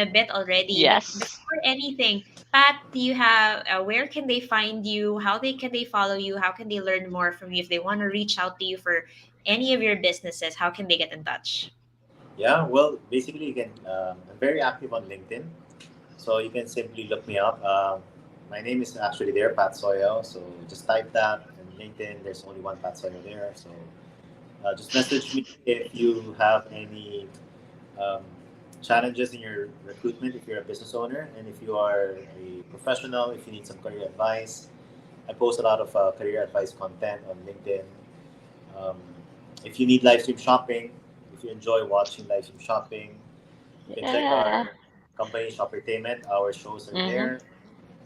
a bit already. But Yes. before anything, Pat, do you have where can they find you? How they can they follow you? How can they learn more from you? If they want to reach out to you for any of your businesses, how can they get in touch? yeah, well, basically, you can. I'm very active on LinkedIn, so you can simply look me up. My name is actually there, Patt Soyao. So just type that in LinkedIn. There's only one Patt Soyao there. So just message me if you have any um, challenges in your recruitment, if you're a business owner, and if you are a professional, if you need some career advice. I post a lot of career advice content on LinkedIn. Um, if you need live stream shopping, if you enjoy watching live stream shopping, you can check Yeah. our company Shopperentertainment. Our shows are Mm-hmm. there.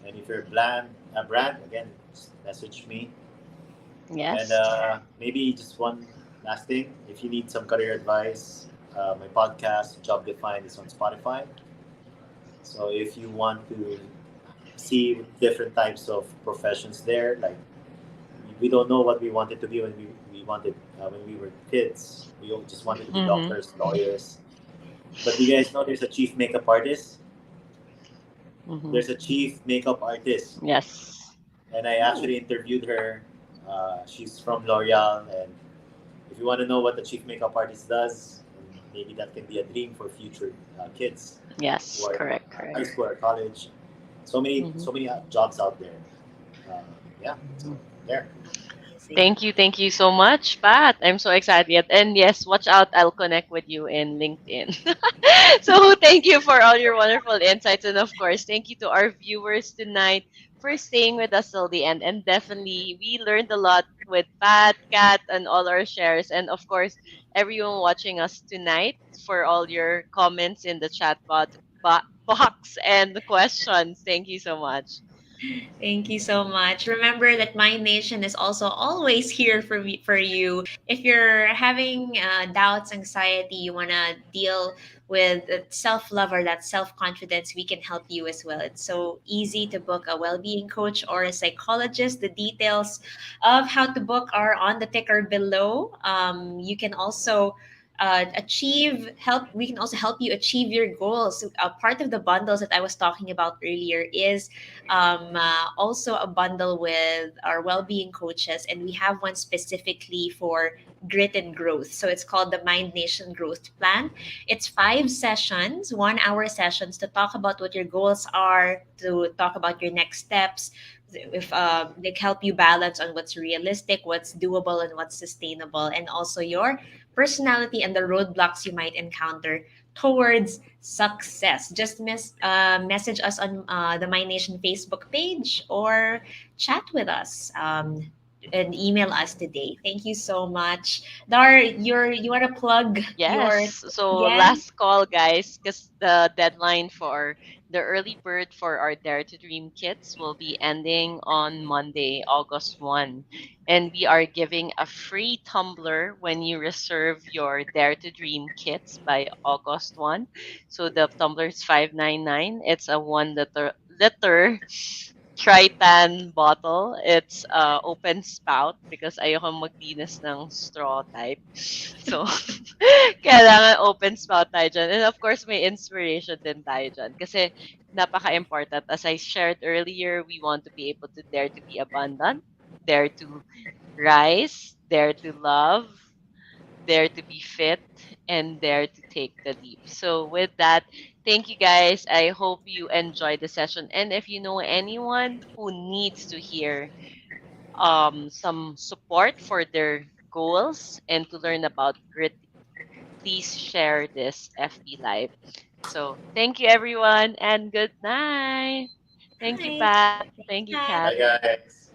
And if you're a brand, again, just message me. And Yes. maybe just one last thing, if you need some career advice, my podcast Job Defined is on Spotify. So if you want to see different types of professions there, like we don't know what we wanted to be when we wanted when we were kids. We all just wanted to be Mm-hmm. doctors, lawyers. But do you guys know there's a chief makeup artist? Mm-hmm. There's a chief makeup artist, Yes. and I Oh, actually interviewed her. She's from L'Oreal, and if you want to know what the chief makeup artist does, maybe that can be a dream for future kids who Yes. are in Correct. high Correct. school or college. Mm-hmm. So many jobs out there. Uh, yeah, so there. amazing. Thank you so much, Pat. I'm so excited. And yes, watch out. I'll connect with you in LinkedIn. So thank you for all your wonderful insights. And of course, thank you to our viewers tonight for staying with us till the end. And definitely, we learned a lot with Pat, Kat, and all our shares. And of course, everyone watching us tonight for all your comments in the chat box and the questions. Thank you so much. Thank you so much. Remember that Mind Nation is also always here for you. If you're having doubts, anxiety, you want to deal with self love or that self confidence, we can help you as well. It's so easy to book a well being coach or a psychologist. The details of how to book are on the ticker below. You can also achieve help we can also help you achieve your goals. So, part of the bundles that I was talking about earlier is also a bundle with our well-being coaches, and we have one specifically for grit and growth. So it's called the Mind Nation Growth Plan. It's 5 sessions, 1 hour sessions to talk about what your goals are, to talk about your next steps, if they help you balance on what's realistic, what's doable, and what's sustainable, and also your personality and the roadblocks you might encounter towards success. Just message us on the My Nation Facebook page or chat with us and email us today. Thank you so much. Dar, you want to plug your Yes. So again? last call, guys, because the deadline for the early bird for our Dare to Dream kits will be ending on Monday, August 1. And we are giving a free tumbler when you reserve your Dare to Dream kits by August 1. So the tumbler is 599. It's a 1 liter Tritan bottle. It's open spout because ayoko maglinis ng straw type. So, kailangan open spout tayo dyan. And of course, may inspiration din tayo dyan. Kasi napaka-important. As I shared earlier, we want to be able to dare to be abundant, dare to rise, dare to love, dare to be fit, and dare to take the leap. So, with that, thank you guys. I hope you enjoyed the session. And if you know anyone who needs to hear some support for their goals and to learn about grit, please share this FB Live. So, thank you, everyone, and good night. Thank you, Hi. Pat. Thank you, Kat. Kat. Bye, guys.